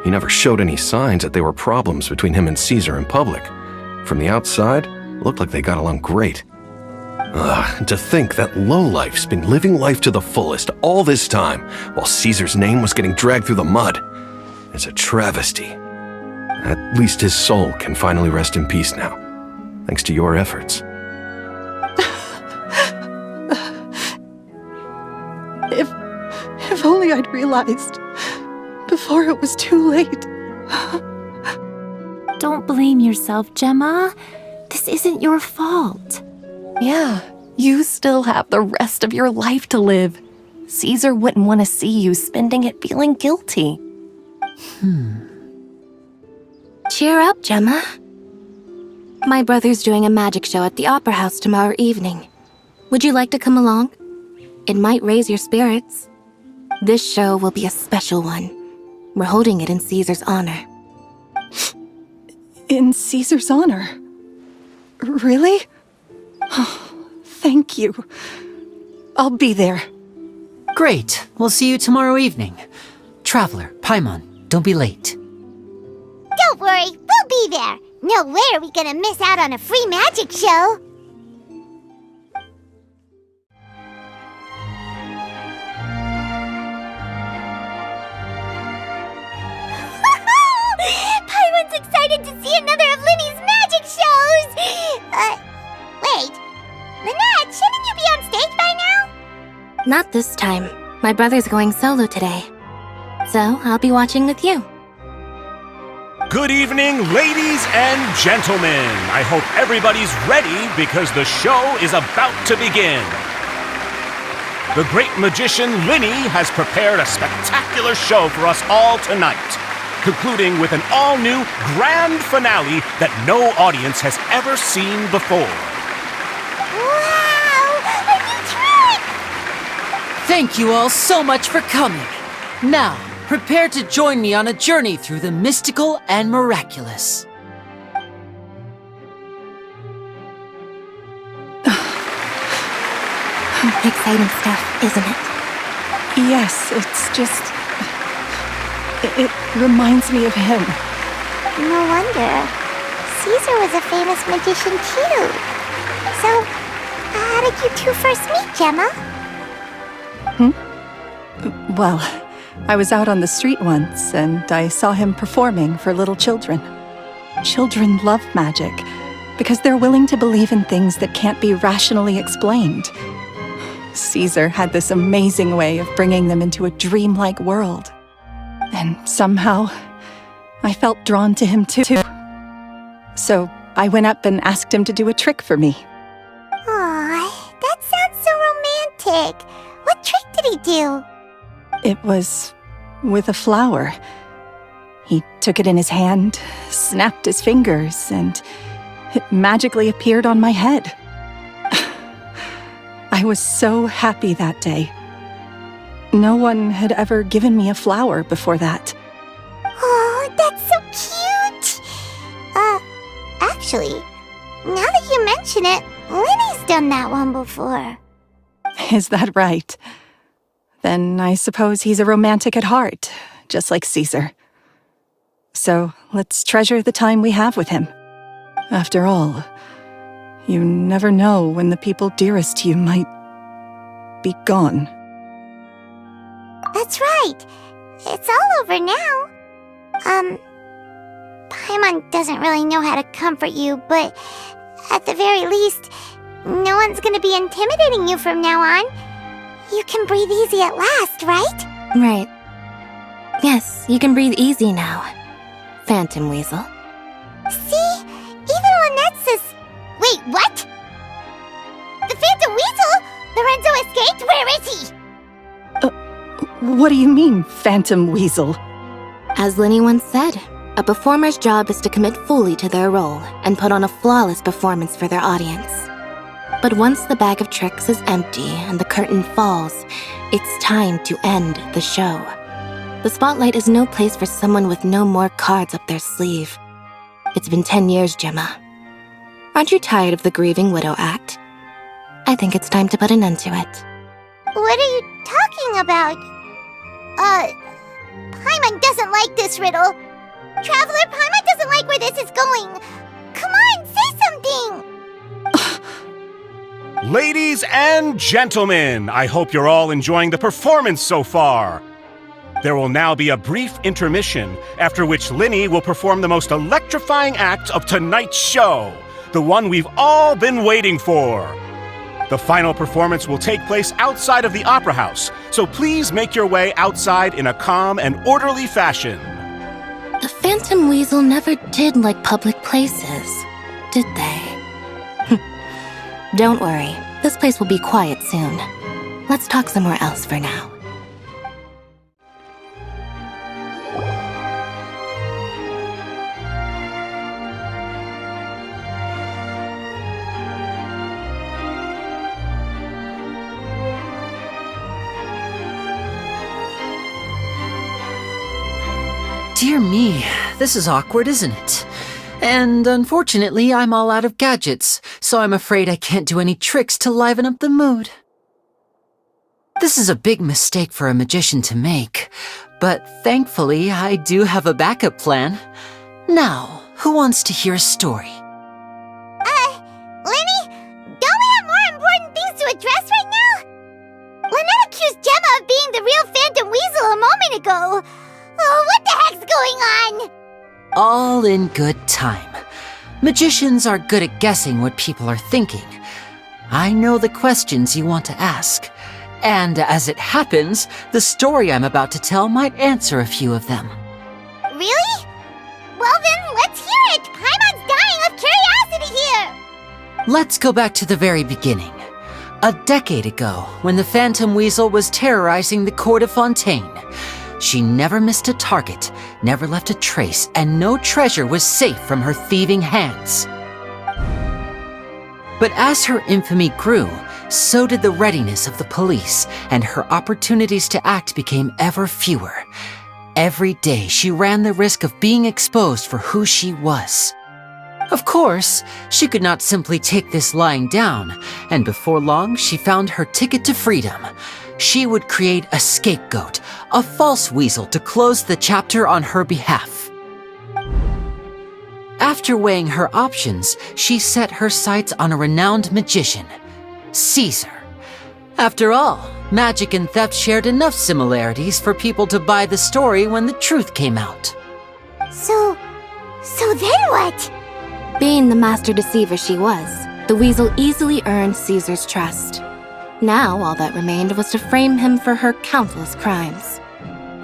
He never showed any signs that there were problems between him and Caesar in public. From the outside, it looked like they got along great. Ugh, to think that lowlife's been living life to the fullest all this time, while Caesar's name was getting dragged through the mud. It's a travesty. At least his soul can finally rest in peace now, thanks to your efforts. If only I'd realized before it was too late. Don't blame yourself, Gemma. This isn't your fault. Yeah, you still have the rest of your life to live. Caesar wouldn't want to see you spending it feeling guilty. Cheer up, Gemma. My brother's doing a magic show at the Opera House tomorrow evening. Would you like to come along? It might raise your spirits. This show will be a special one. We're holding it in Caesar's honor. In Caesar's honor? Really? Oh, thank you. I'll be there. Great. We'll see you tomorrow evening. Traveler, Paimon, don't be late. Don't worry, we'll be there. No way are we gonna miss out on a free magic show. Paimon's excited to see another of Lyney's magic shows! Wait. Lynette, shouldn't you be on stage by now? Not this time. My brother's going solo today. So I'll be watching with you. Good evening, ladies and gentlemen. I hope everybody's ready because the show is about to begin. The great magician Lyney has prepared a spectacular show for us all tonight, concluding with an all-new grand finale that no audience has ever seen before. Wow! A new trick! Thank you all so much for coming. Now, prepare to join me on a journey through the mystical and miraculous. Exciting stuff, isn't it? Yes, it's just... It reminds me of him. No wonder. Caesar was a famous magician too. So, how did you two first meet, Gemma? Well, I was out on the street once, and I saw him performing for little children. Children love magic, because they're willing to believe in things that can't be rationally explained. Caesar had this amazing way of bringing them into a dreamlike world. And somehow, I felt drawn to him too. So I went up and asked him to do a trick for me. Aw, that sounds so romantic. What trick did he do? It was with a flower. He took it in his hand, snapped his fingers, and it magically appeared on my head. I was so happy that day. No one had ever given me a flower before that. Oh, that's so cute! Actually, now that you mention it, Lyney's done that one before. Is that right? Then I suppose he's a romantic at heart, just like Caesar. So let's treasure the time we have with him. After all, you never know when the people dearest to you might be gone. That's right. It's all over now. Paimon doesn't really know how to comfort you, but at the very least, no one's gonna be intimidating you from now on. You can breathe easy at last, right? Right. Yes, you can breathe easy now, Phantom Weasel. See? Even Lynette says... Wait, what? What do you mean, phantom weasel? As Lyney once said, a performer's job is to commit fully to their role and put on a flawless performance for their audience. But once the bag of tricks is empty and the curtain falls, it's time to end the show. The spotlight is no place for someone with no more cards up their sleeve. It's been 10 years, Gemma. Aren't you tired of the grieving widow act? I think it's time to put an end to it. What are you talking about? Paimon doesn't like this riddle. Traveler, Paimon doesn't like where this is going. Come on, say something! Ladies and gentlemen, I hope you're all enjoying the performance so far. There will now be a brief intermission, after which Lyney will perform the most electrifying act of tonight's show, the one we've all been waiting for. The final performance will take place outside of the Opera House, so please make your way outside in a calm and orderly fashion. The Phantom Weasel never did like public places, did they? Don't worry, this place will be quiet soon. Let's talk somewhere else for now. Dear me, this is awkward, isn't it? And unfortunately, I'm all out of gadgets, so I'm afraid I can't do any tricks to liven up the mood. This is a big mistake for a magician to make, but thankfully, I do have a backup plan. Now, who wants to hear a story? Lyney, don't we have more important things to address right now? Lynette accused Gemma of being the real Phantom Weasel a moment ago. Oh, what the heck's going on? All in good time. Magicians are good at guessing what people are thinking. I know the questions you want to ask. And as it happens, the story I'm about to tell might answer a few of them. Really? Well then, let's hear it! Paimon's dying of curiosity here! Let's go back to the very beginning. A decade ago, when the Phantom Weasel was terrorizing the court of Fontaine. She never missed a target, never left a trace, and no treasure was safe from her thieving hands. But as her infamy grew, so did the readiness of the police, and her opportunities to act became ever fewer. Every day she ran the risk of being exposed for who she was. Of course, she could not simply take this lying down, and before long she found her ticket to freedom. She would create a scapegoat, a false weasel to close the chapter on her behalf. After weighing her options, she set her sights on a renowned magician, Caesar. After all, magic and theft shared enough similarities for people to buy the story when the truth came out. So then what? Being the master deceiver she was, the weasel easily earned Caesar's trust. Now all that remained was to frame him for her countless crimes.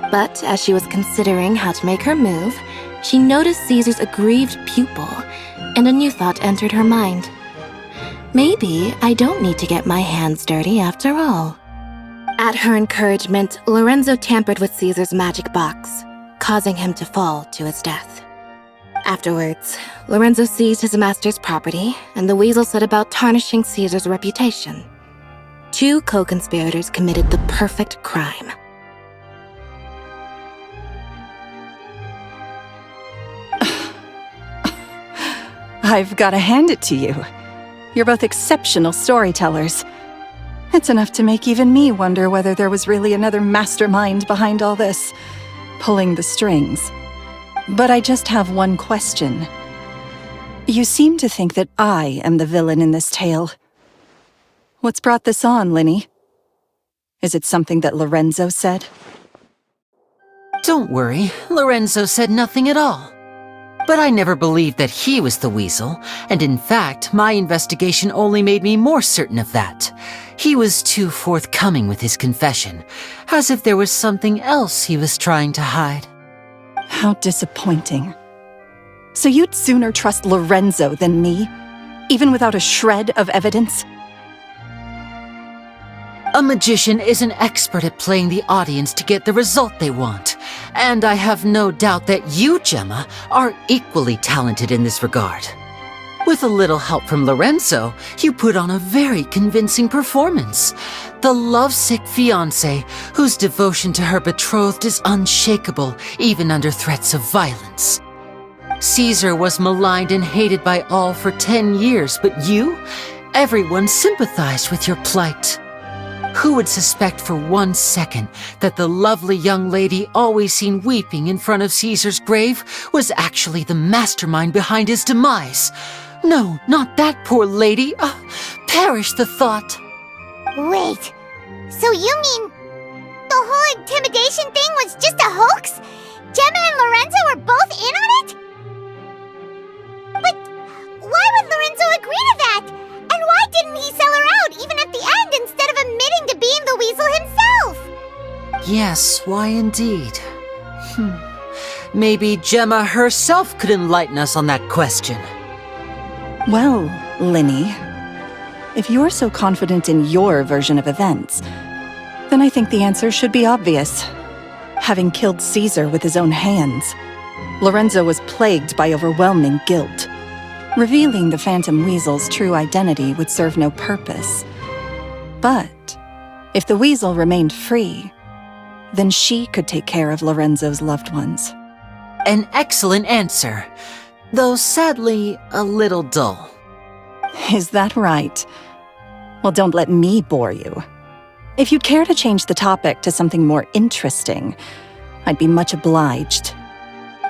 But as she was considering how to make her move, she noticed Caesar's aggrieved pupil, and a new thought entered her mind. Maybe I don't need to get my hands dirty after all. At her encouragement, Lorenzo tampered with Caesar's magic box, causing him to fall to his death. Afterwards, Lorenzo seized his master's property, and the weasel set about tarnishing Caesar's reputation. Two co-conspirators committed the perfect crime. I've got to hand it to you. You're both exceptional storytellers. It's enough to make even me wonder whether there was really another mastermind behind all this, pulling the strings. But I just have one question. You seem to think that I am the villain in this tale. What's brought this on, Lyney? Is it something that Lorenzo said? Don't worry, Lorenzo said nothing at all. But I never believed that he was the weasel, and in fact, my investigation only made me more certain of that. He was too forthcoming with his confession, as if there was something else he was trying to hide. How disappointing. So you'd sooner trust Lorenzo than me, even without a shred of evidence? A magician is an expert at playing the audience to get the result they want, and I have no doubt that you, Gemma, are equally talented in this regard. With a little help from Lorenzo, you put on a very convincing performance. The lovesick fiancé, whose devotion to her betrothed is unshakable, even under threats of violence. Caesar was maligned and hated by all for 10 years, but you? Everyone sympathized with your plight. Who would suspect for 1 second that the lovely young lady always seen weeping in front of Caesar's grave was actually the mastermind behind his demise? No, not that poor lady. Perish the thought. Wait, so you mean the whole intimidation thing was just a hoax? Gemma and Lorenzo were both in on it? But why would Lorenzo agree to that? And why didn't he sell her out even at the end instead of admitting to being the weasel himself? Yes, why indeed? Maybe Gemma herself could enlighten us on that question. Well, Lyney, if you're so confident in your version of events, then I think the answer should be obvious. Having killed Caesar with his own hands, Lorenzo was plagued by overwhelming guilt. Revealing the Phantom Weasel's true identity would serve no purpose. But if the Weasel remained free, then she could take care of Lorenzo's loved ones. An excellent answer, though sadly a little dull. Is that right? Well, don't let me bore you. If you'd care to change the topic to something more interesting, I'd be much obliged.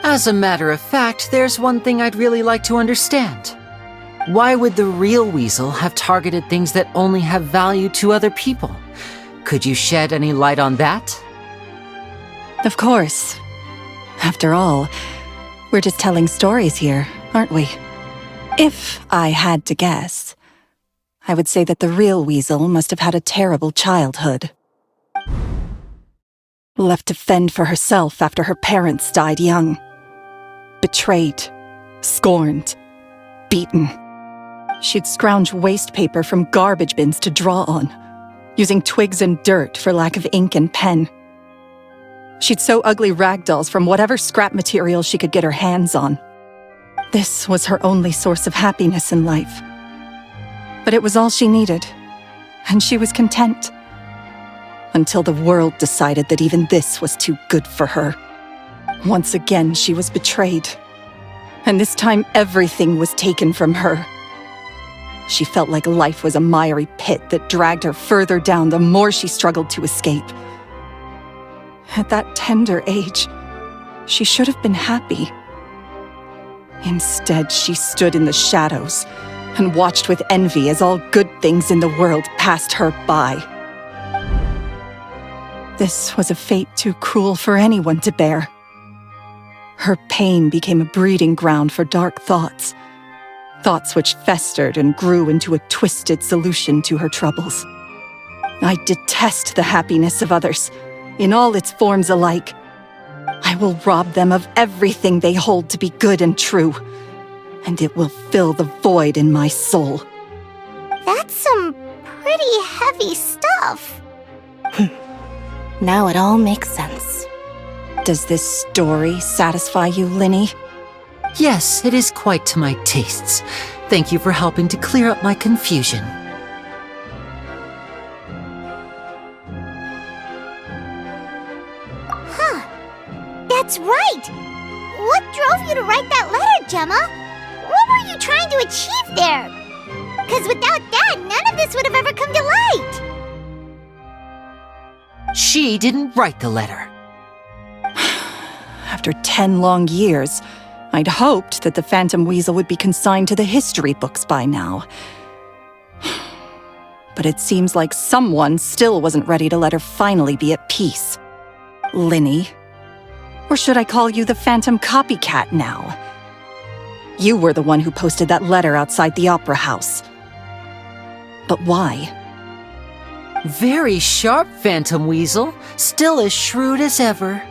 As a matter of fact, there's one thing I'd really like to understand. Why would the real Weasel have targeted things that only have value to other people? Could you shed any light on that? Of course. After all, we're just telling stories here, aren't we? If I had to guess, I would say that the real Weasel must have had a terrible childhood. Left to fend for herself after her parents died young. Betrayed, scorned, beaten. She'd scrounge waste paper from garbage bins to draw on, using twigs and dirt for lack of ink and pen. She'd sew ugly rag dolls from whatever scrap material she could get her hands on. This was her only source of happiness in life. But it was all she needed, and she was content. Until the world decided that even this was too good for her. Once again, she was betrayed. And this time, everything was taken from her. She felt like life was a miry pit that dragged her further down the more she struggled to escape. At that tender age, she should have been happy. Instead, she stood in the shadows and watched with envy as all good things in the world passed her by. This was a fate too cruel for anyone to bear. Her pain became a breeding ground for dark thoughts. Thoughts which festered and grew into a twisted solution to her troubles. I detest the happiness of others, in all its forms alike. I will rob them of everything they hold to be good and true, and it will fill the void in my soul. That's some pretty heavy stuff. Now it all makes sense. Does this story satisfy you, Lyney? Yes, it is quite to my tastes. Thank you for helping to clear up my confusion. That's right! What drove you to write that letter, Gemma? What were you trying to achieve there? Because without that, none of this would have ever come to light. She didn't write the letter. After 10 long years, I'd hoped that the Phantom Weasel would be consigned to the history books by now. But it seems like someone still wasn't ready to let her finally be at peace. Lyney. Or should I call you the Phantom Copycat now? You were the one who posted that letter outside the Opera House. But why? Very sharp, Phantom Weasel. Still as shrewd as ever.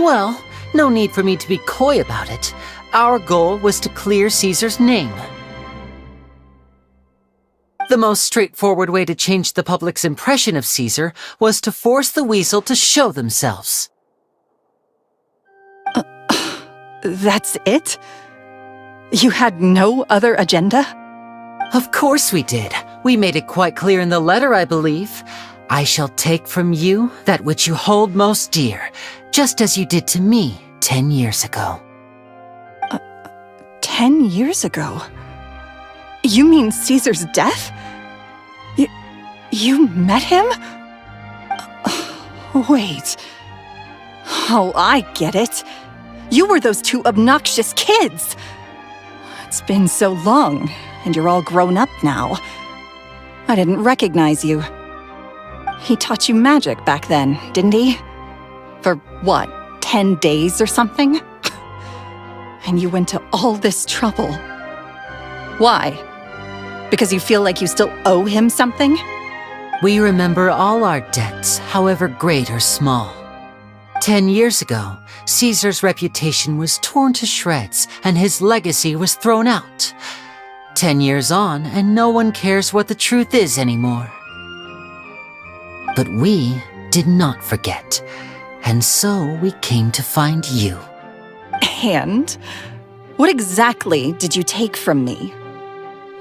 Well, no need for me to be coy about it. Our goal was to clear Caesar's name. The most straightforward way to change the public's impression of Caesar was to force the weasel to show themselves. That's it? You had no other agenda? Of course we did. We made it quite clear in the letter, I believe. I shall take from you that which you hold most dear, just as you did to me 10 years ago. 10 years ago? You mean Caesar's death? You met him? Wait. Oh, I get it. You were those two obnoxious kids. It's been so long, and you're all grown up now. I didn't recognize you. He taught you magic back then, didn't he? For what, 10 days or something? And you went to all this trouble. Why? Because you feel like you still owe him something? We remember all our debts, however great or small. 10 years ago, Caesar's reputation was torn to shreds and his legacy was thrown out. 10 years on, and no one cares what the truth is anymore. But we did not forget, and so we came to find you. And? What exactly did you take from me?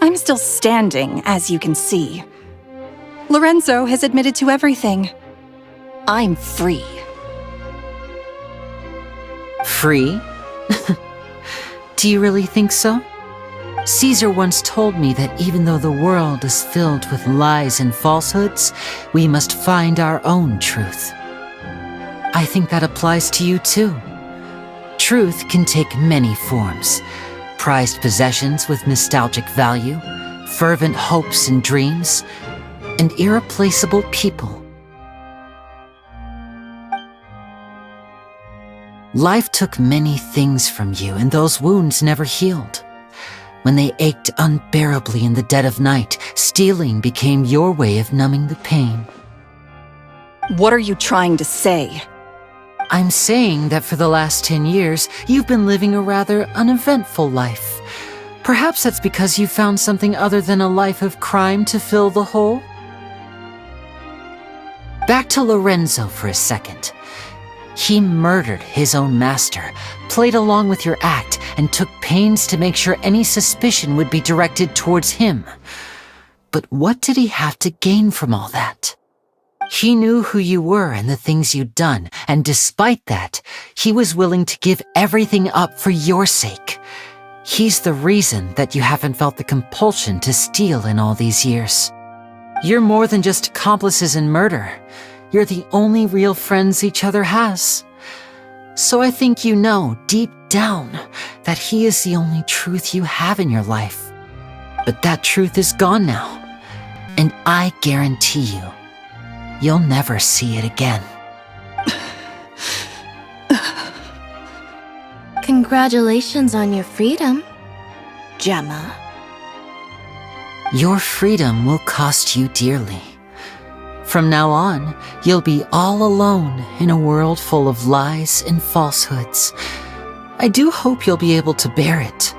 I'm still standing, as you can see. Lorenzo has admitted to everything. I'm free. Free? Do you really think so? Caesar once told me that even though the world is filled with lies and falsehoods, we must find our own truth. I think that applies to you too. Truth can take many forms. Prized possessions with nostalgic value, fervent hopes and dreams, and irreplaceable people. Life took many things from you, and those wounds never healed. When they ached unbearably in the dead of night, stealing became your way of numbing the pain. What are you trying to say? I'm saying that for the last 10 years, you've been living a rather uneventful life. Perhaps that's because you found something other than a life of crime to fill the hole? Back to Lorenzo for a second. He murdered his own master, played along with your act, and took pains to make sure any suspicion would be directed towards him. But what did he have to gain from all that? He knew who you were and the things you'd done, and despite that, he was willing to give everything up for your sake. He's the reason that you haven't felt the compulsion to steal in all these years. You're more than just accomplices in murder. You're the only real friends each other has. So I think you know, deep down, that he is the only truth you have in your life. But that truth is gone now. And I guarantee you, you'll never see it again. Congratulations on your freedom, Gemma. Your freedom will cost you dearly. From now on, you'll be all alone in a world full of lies and falsehoods. I do hope you'll be able to bear it.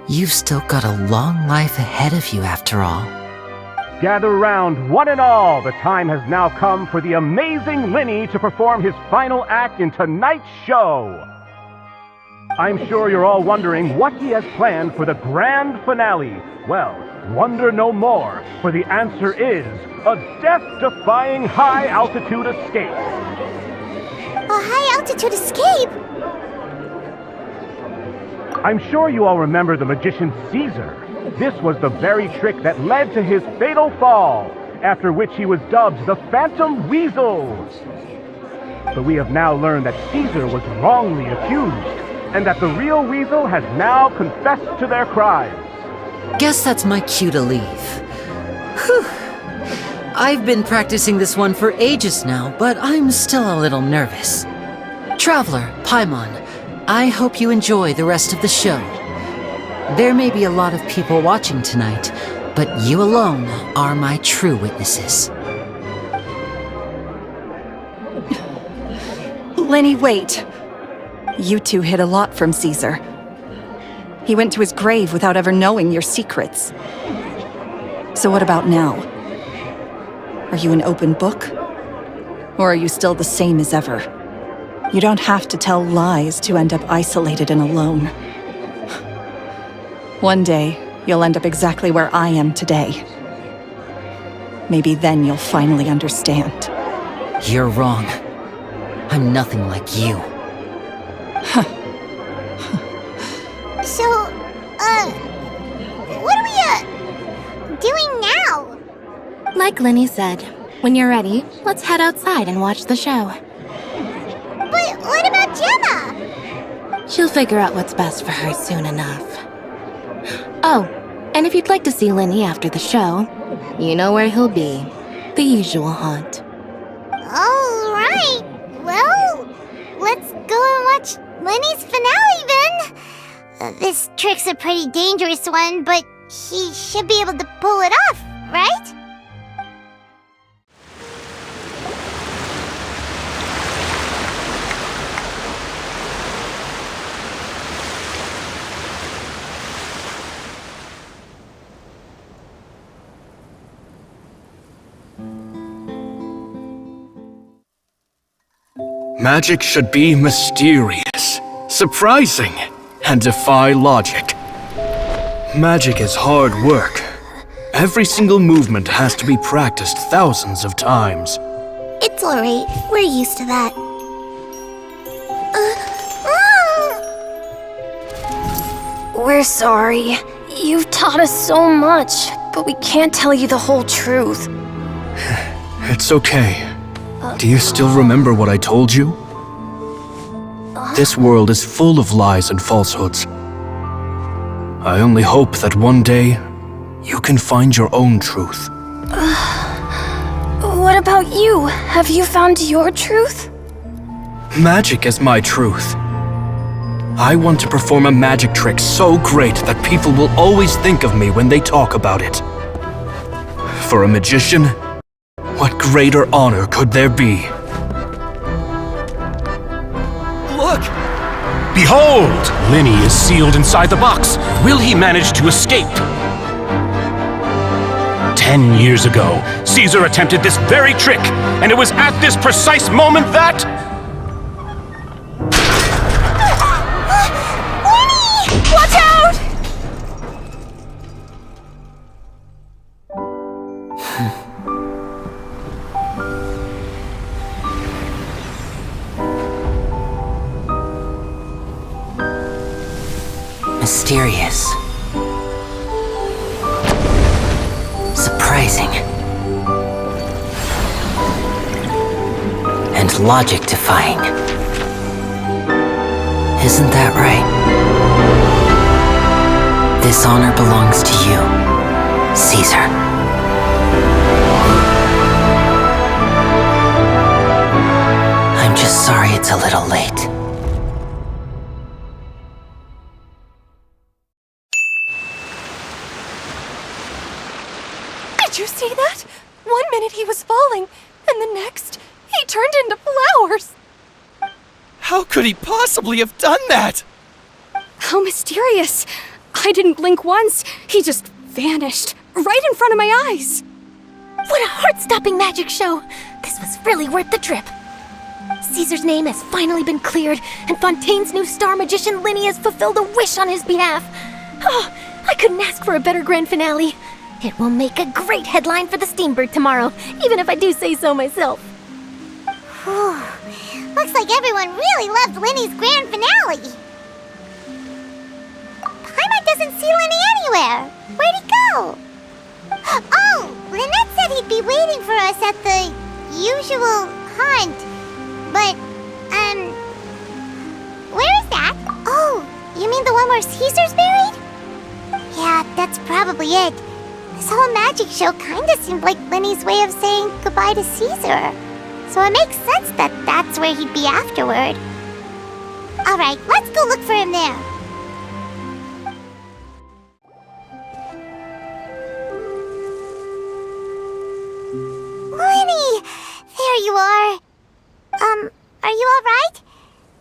You've still got a long life ahead of you after all. Gather round, one and all. The time has now come for the amazing Lyney to perform his final act in tonight's show. I'm sure you're all wondering what he has planned for the grand finale. Well, wonder no more, for the answer is a death-defying high-altitude escape. A high-altitude escape? I'm sure you all remember the magician Caesar. This was the very trick that led to his fatal fall, after which he was dubbed the Phantom Weasel. But we have now learned that Caesar was wrongly accused, and that the real weasel has now confessed to their crimes. Guess that's my cue to leave. Whew. I've been practicing this one for ages now, but I'm still a little nervous. Traveler, Paimon, I hope you enjoy the rest of the show. There may be a lot of people watching tonight, but you alone are my true witnesses. Lyney, wait. You two hid a lot from Caesar. He went to his grave without ever knowing your secrets. So what about now? Are you an open book? Or are you still the same as ever? You don't have to tell lies to end up isolated and alone. One day, you'll end up exactly where I am today. Maybe then you'll finally understand. You're wrong. I'm nothing like you. So, what are we, doing now? Like Lyney said, when you're ready, let's head outside and watch the show. But what about Gemma? She'll figure out what's best for her soon enough. Oh, and if you'd like to see Lyney after the show, you know where he'll be. The usual haunt. Alright, well, let's go and watch Lyney's finale then. This trick's a pretty dangerous one, but he should be able to pull it off, right? Magic should be mysterious, surprising, and defy logic. Magic is hard work. Every single movement has to be practiced thousands of times. It's alright, we're used to that. We're sorry. You've taught us so much, but we can't tell you the whole truth. It's okay. Do you still remember what I told you? This world is full of lies and falsehoods. I only hope that one day you can find your own truth. What about you? Have you found your truth? Magic is my truth. I want to perform a magic trick so great that people will always think of me when they talk about it. For a magician, what greater honor could there be? Look! Behold! Lyney is sealed inside the box. Will he manage to escape? 10 years ago, Caesar attempted this very trick, and it was at this precise moment that... Watch out! Mysterious. Surprising. And logic-defying. Isn't that right? This honor belongs to you, Caesar. I'm just sorry it's a little late. Did you see that? 1 minute he was falling, and the next, he turned into flowers. How could he possibly have done that? How mysterious. I didn't blink once. He just vanished, right in front of my eyes. What a heart-stopping magic show! This was really worth the trip. Caesar's name has finally been cleared, and Fontaine's new star magician Lyney has fulfilled a wish on his behalf. Oh, I couldn't ask for a better grand finale. It will make a great headline for the Steambird tomorrow, even if I do say so myself. Looks like everyone really loved Lyney's grand finale. Paimon doesn't see Lyney anywhere. Where'd he go? Oh, Lynette said he'd be waiting for us at the usual haunt. But, where is that? Oh, you mean the one where Caesar's buried? Yeah, that's probably it. This whole magic show kinda seemed like Lyney's way of saying goodbye to Caesar. So it makes sense that that's where he'd be afterward. Alright, let's go look for him there. Lyney! There you are. Are you alright?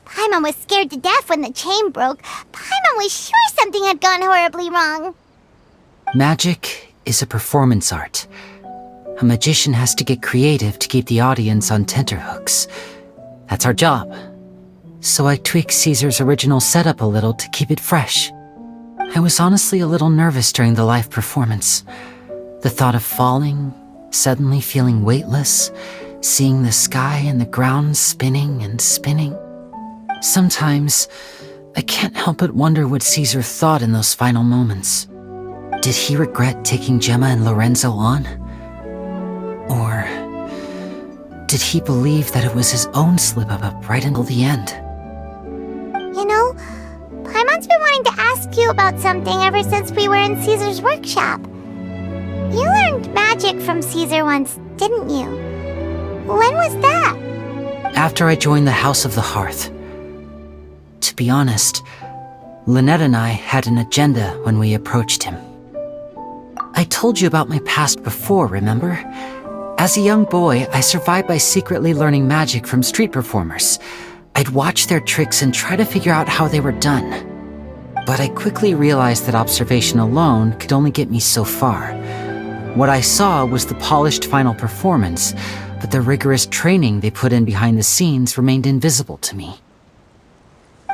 Paimon was scared to death when the chain broke. Paimon was sure something had gone horribly wrong. Magic is a performance art. A magician has to get creative to keep the audience on tenterhooks. That's our job. So I tweaked Caesar's original setup a little to keep it fresh. I was honestly a little nervous during the live performance. The thought of falling, suddenly feeling weightless, seeing the sky and the ground spinning and spinning. Sometimes, I can't help but wonder what Caesar thought in those final moments. Did he regret taking Gemma and Lorenzo on? Or did he believe that it was his own slip-up right until the end? You know, Paimon's been wanting to ask you about something ever since we were in Caesar's workshop. You learned magic from Caesar once, didn't you? When was that? After I joined the House of the Hearth. To be honest, Lynette and I had an agenda when we approached him. I told you about my past before, remember? As a young boy, I survived by secretly learning magic from street performers. I'd watch their tricks and try to figure out how they were done. But I quickly realized that observation alone could only get me so far. What I saw was the polished final performance, but the rigorous training they put in behind the scenes remained invisible to me.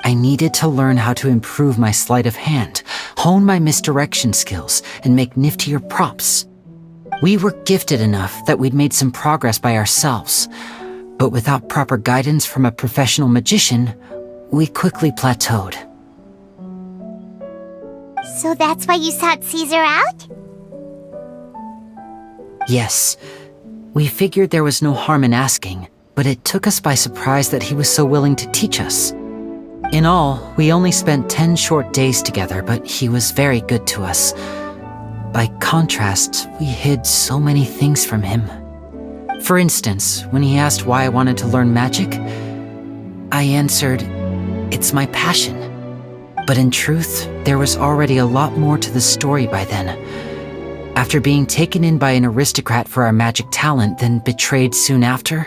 I needed to learn how to improve my sleight of hand, hone my misdirection skills, and make niftier props. We were gifted enough that we'd made some progress by ourselves, but without proper guidance from a professional magician, we quickly plateaued. So that's why you sought Caesar out? Yes. We figured there was no harm in asking, but it took us by surprise that he was so willing to teach us. In all, we only spent 10 short days together, but he was very good to us. By contrast, we hid so many things from him. For instance, when he asked why I wanted to learn magic, I answered, "It's my passion." But in truth, there was already a lot more to the story by then. After being taken in by an aristocrat for our magic talent, then betrayed soon after,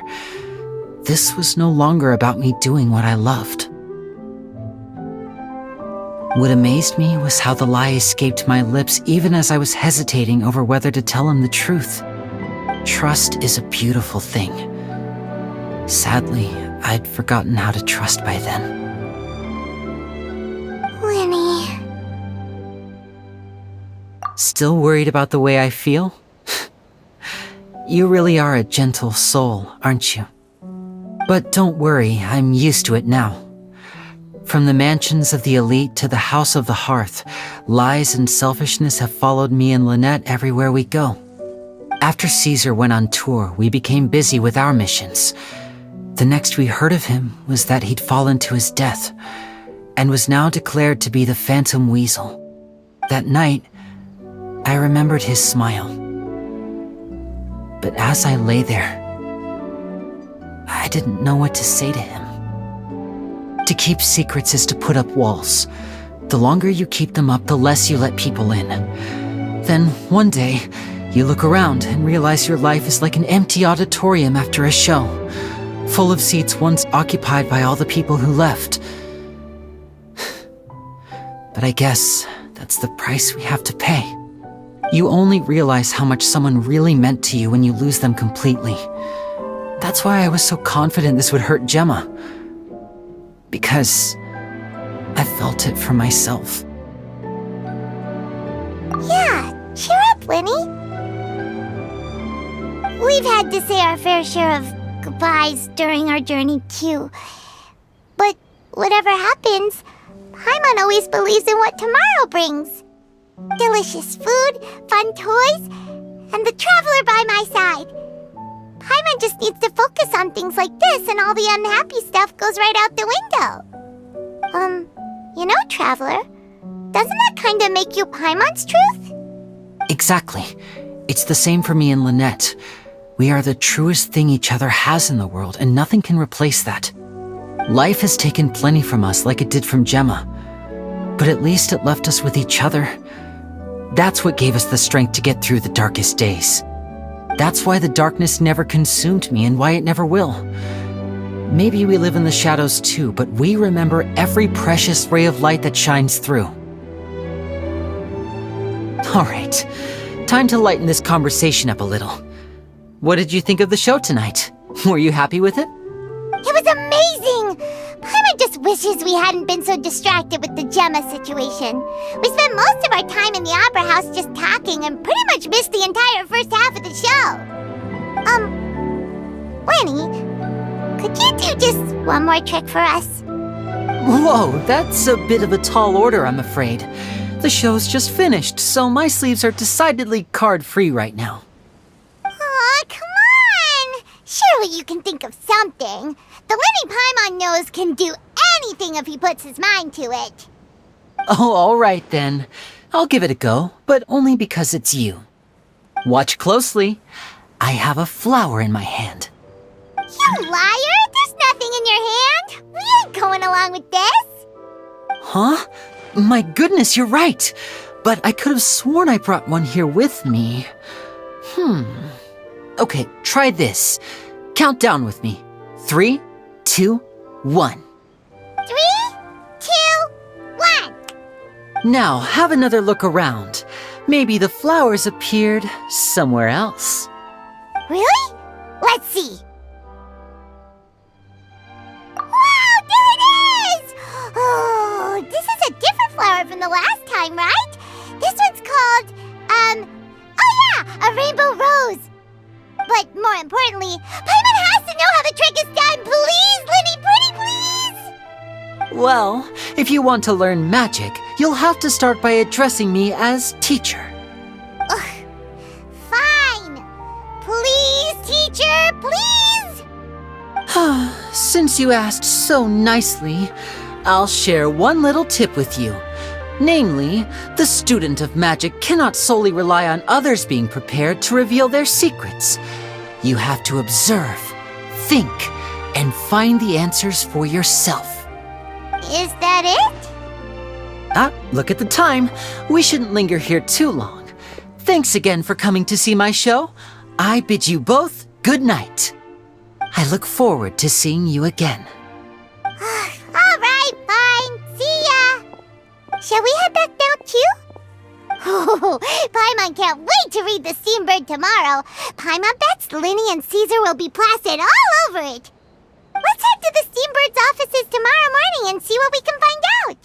this was no longer about me doing what I loved. What amazed me was how the lie escaped my lips even as I was hesitating over whether to tell him the truth. Trust is a beautiful thing. Sadly, I'd forgotten how to trust by then. Lyney. Still worried about the way I feel? You really are a gentle soul, aren't you? But don't worry, I'm used to it now. From the mansions of the elite to the House of the Hearth, lies and selfishness have followed me and Lynette everywhere we go. After Caesar went on tour, we became busy with our missions. The next we heard of him was that he'd fallen to his death, and was now declared to be the Phantom Weasel. That night, I remembered his smile. But as I lay there, I didn't know what to say to him. To keep secrets is to put up walls. The longer you keep them up, the less you let people in. Then, one day, you look around and realize your life is like an empty auditorium after a show, full of seats once occupied by all the people who left. But I guess that's the price we have to pay. You only realize how much someone really meant to you when you lose them completely. That's why I was so confident this would hurt Gemma. Because I felt it for myself. Yeah, cheer up, Lyney. We've had to say our fair share of goodbyes during our journey, too. But whatever happens, Paimon always believes in what tomorrow brings. Delicious food, fun toys, and the traveler by my side. Paimon just needs to focus on things like this, and all the unhappy stuff goes right out the window. You know, Traveler, doesn't that kinda make you Paimon's truth? Exactly. It's the same for me and Lynette. We are the truest thing each other has in the world, and nothing can replace that. Life has taken plenty from us, like it did from Gemma. But at least it left us with each other. That's what gave us the strength to get through the darkest days. That's why the darkness never consumed me and why it never will. Maybe we live in the shadows too, but we remember every precious ray of light that shines through. All right, time to lighten this conversation up a little. What did you think of the show tonight? Were you happy with it? It was amazing! Paimon just wishes we hadn't been so distracted with the Gemma situation. We spent most of our time in the opera house just talking and pretty much missed the entire first half of the show. Lyney, could you do just one more trick for us? Whoa, that's a bit of a tall order, I'm afraid. The show's just finished, so my sleeves are decidedly card-free right now. Aw, come on! Surely you can think of something. The Lyney Paimon knows can do anything if he puts his mind to it. Oh, all right then. I'll give it a go, but only because it's you. Watch closely. I have a flower in my hand. You liar! There's nothing in your hand! We ain't going along with this! Huh? My goodness, you're right. But I could have sworn I brought one here with me. Okay, try this. Count down with me. 3, 2, 1. 3, 2, 1. Now, have another look around. Maybe the flowers appeared somewhere else. Really? Let's see. Wow, there it is! Oh, this is a different flower from the last time, right? This one's called, oh yeah, a rainbow rose. But more importantly, Paimon has to know how the trick is done. Please, Lyney, pretty please! Well, if you want to learn magic, you'll have to start by addressing me as teacher. Ugh, fine. Please, teacher, please! Since you asked so nicely, I'll share one little tip with you. Namely, the student of magic cannot solely rely on others being prepared to reveal their secrets. You have to observe, think, and find the answers for yourself. Is that it? Look at the time. We shouldn't linger here too long. Thanks again for coming to see my show. I bid you both good night. I look forward to seeing you again. All right, fine. See ya. Shall we head back now too? Oh, Paimon can't wait to read The Steambird tomorrow. Paimon bets Lyney and Caesar will be plastered all over it. Let's head to the Steambird's offices tomorrow morning and see what we can find out.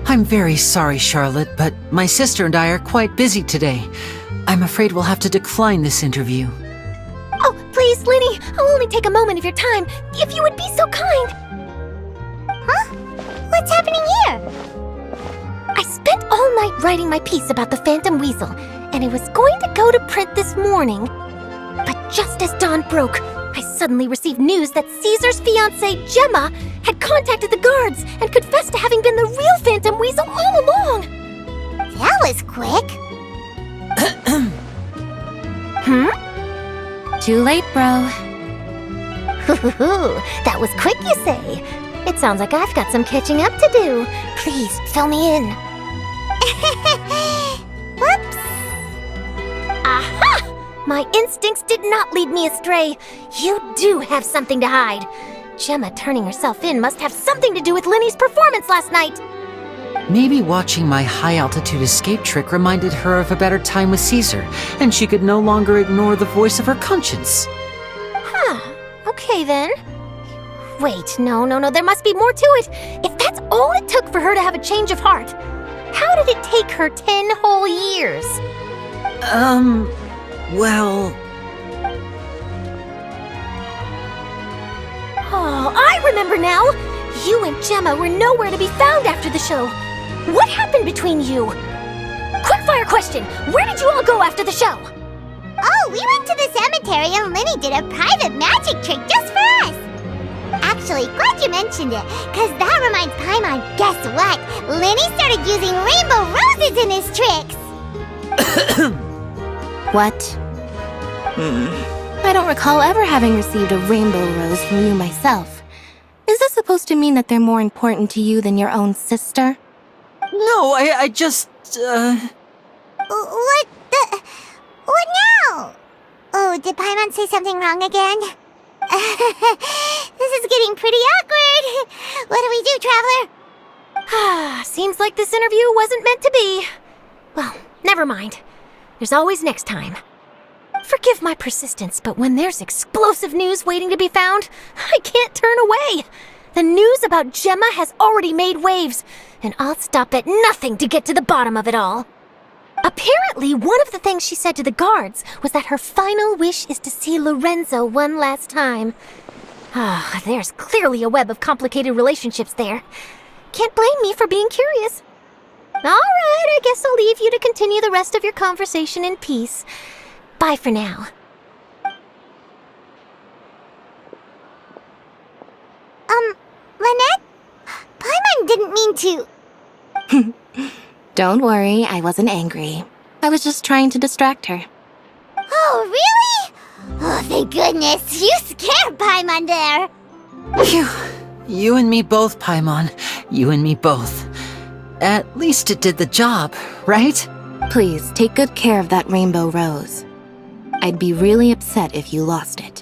I'm very sorry, Charlotte, but my sister and I are quite busy today. I'm afraid we'll have to decline this interview. Oh, please, Lyney, I'll only take a moment of your time, if you would be so kind. Huh? What's happening here? I spent all night writing my piece about the Phantom Weasel, and it was going to go to print this morning. But just as dawn broke, I suddenly received news that Caesar's fiancée, Gemma, had contacted the guards and confessed to having been the real Phantom Weasel all along. That was quick. Too late, bro. That was quick, you say? It sounds like I've got some catching up to do. Please, fill me in. Whoops. Aha! My instincts did not lead me astray. You do have something to hide. Gemma turning herself in must have something to do with Lyney's performance last night. Maybe watching my high-altitude escape trick reminded her of a better time with Caesar, and she could no longer ignore the voice of her conscience. Okay then. Wait, no, there must be more to it. If that's all it took for her to have a change of heart, how did it take her 10 whole years? Well... Oh, I remember now! You and Gemma were nowhere to be found after the show. What happened between you? Quickfire question! Where did you all go after the show? Oh, we went to the cemetery and Lyney did a private magic trick just for us. Actually, glad you mentioned it, because that reminds Paimon, guess what? Lyney started using rainbow roses in his tricks! What? I don't recall ever having received a rainbow rose from you myself. Is this supposed to mean that they're more important to you than your own sister? No, I just, What now? Oh, did Paimon say something wrong again? This is getting pretty awkward. What do we do, Traveler? Seems like this interview wasn't meant to be. Well, Never mind. There's always next time. Forgive my persistence, but when there's explosive news waiting to be found, I can't turn away. The news about Gemma has already made waves, and I'll stop at nothing to get to the bottom of it all. Apparently, one of the things she said to the guards was that her final wish is to see Lorenzo one last time. Ah, there's clearly a web of complicated relationships there. Can't blame me for being curious. All right, I guess I'll leave you to continue the rest of your conversation in peace. Bye for now. Lynette? Paimon didn't mean to... Don't worry, I wasn't angry. I was just trying to distract her. Oh, really? Oh, thank goodness. You scared Paimon there. Phew. You and me both, Paimon. You and me both. At least it did the job, right? Please, take good care of that rainbow rose. I'd be really upset if you lost it.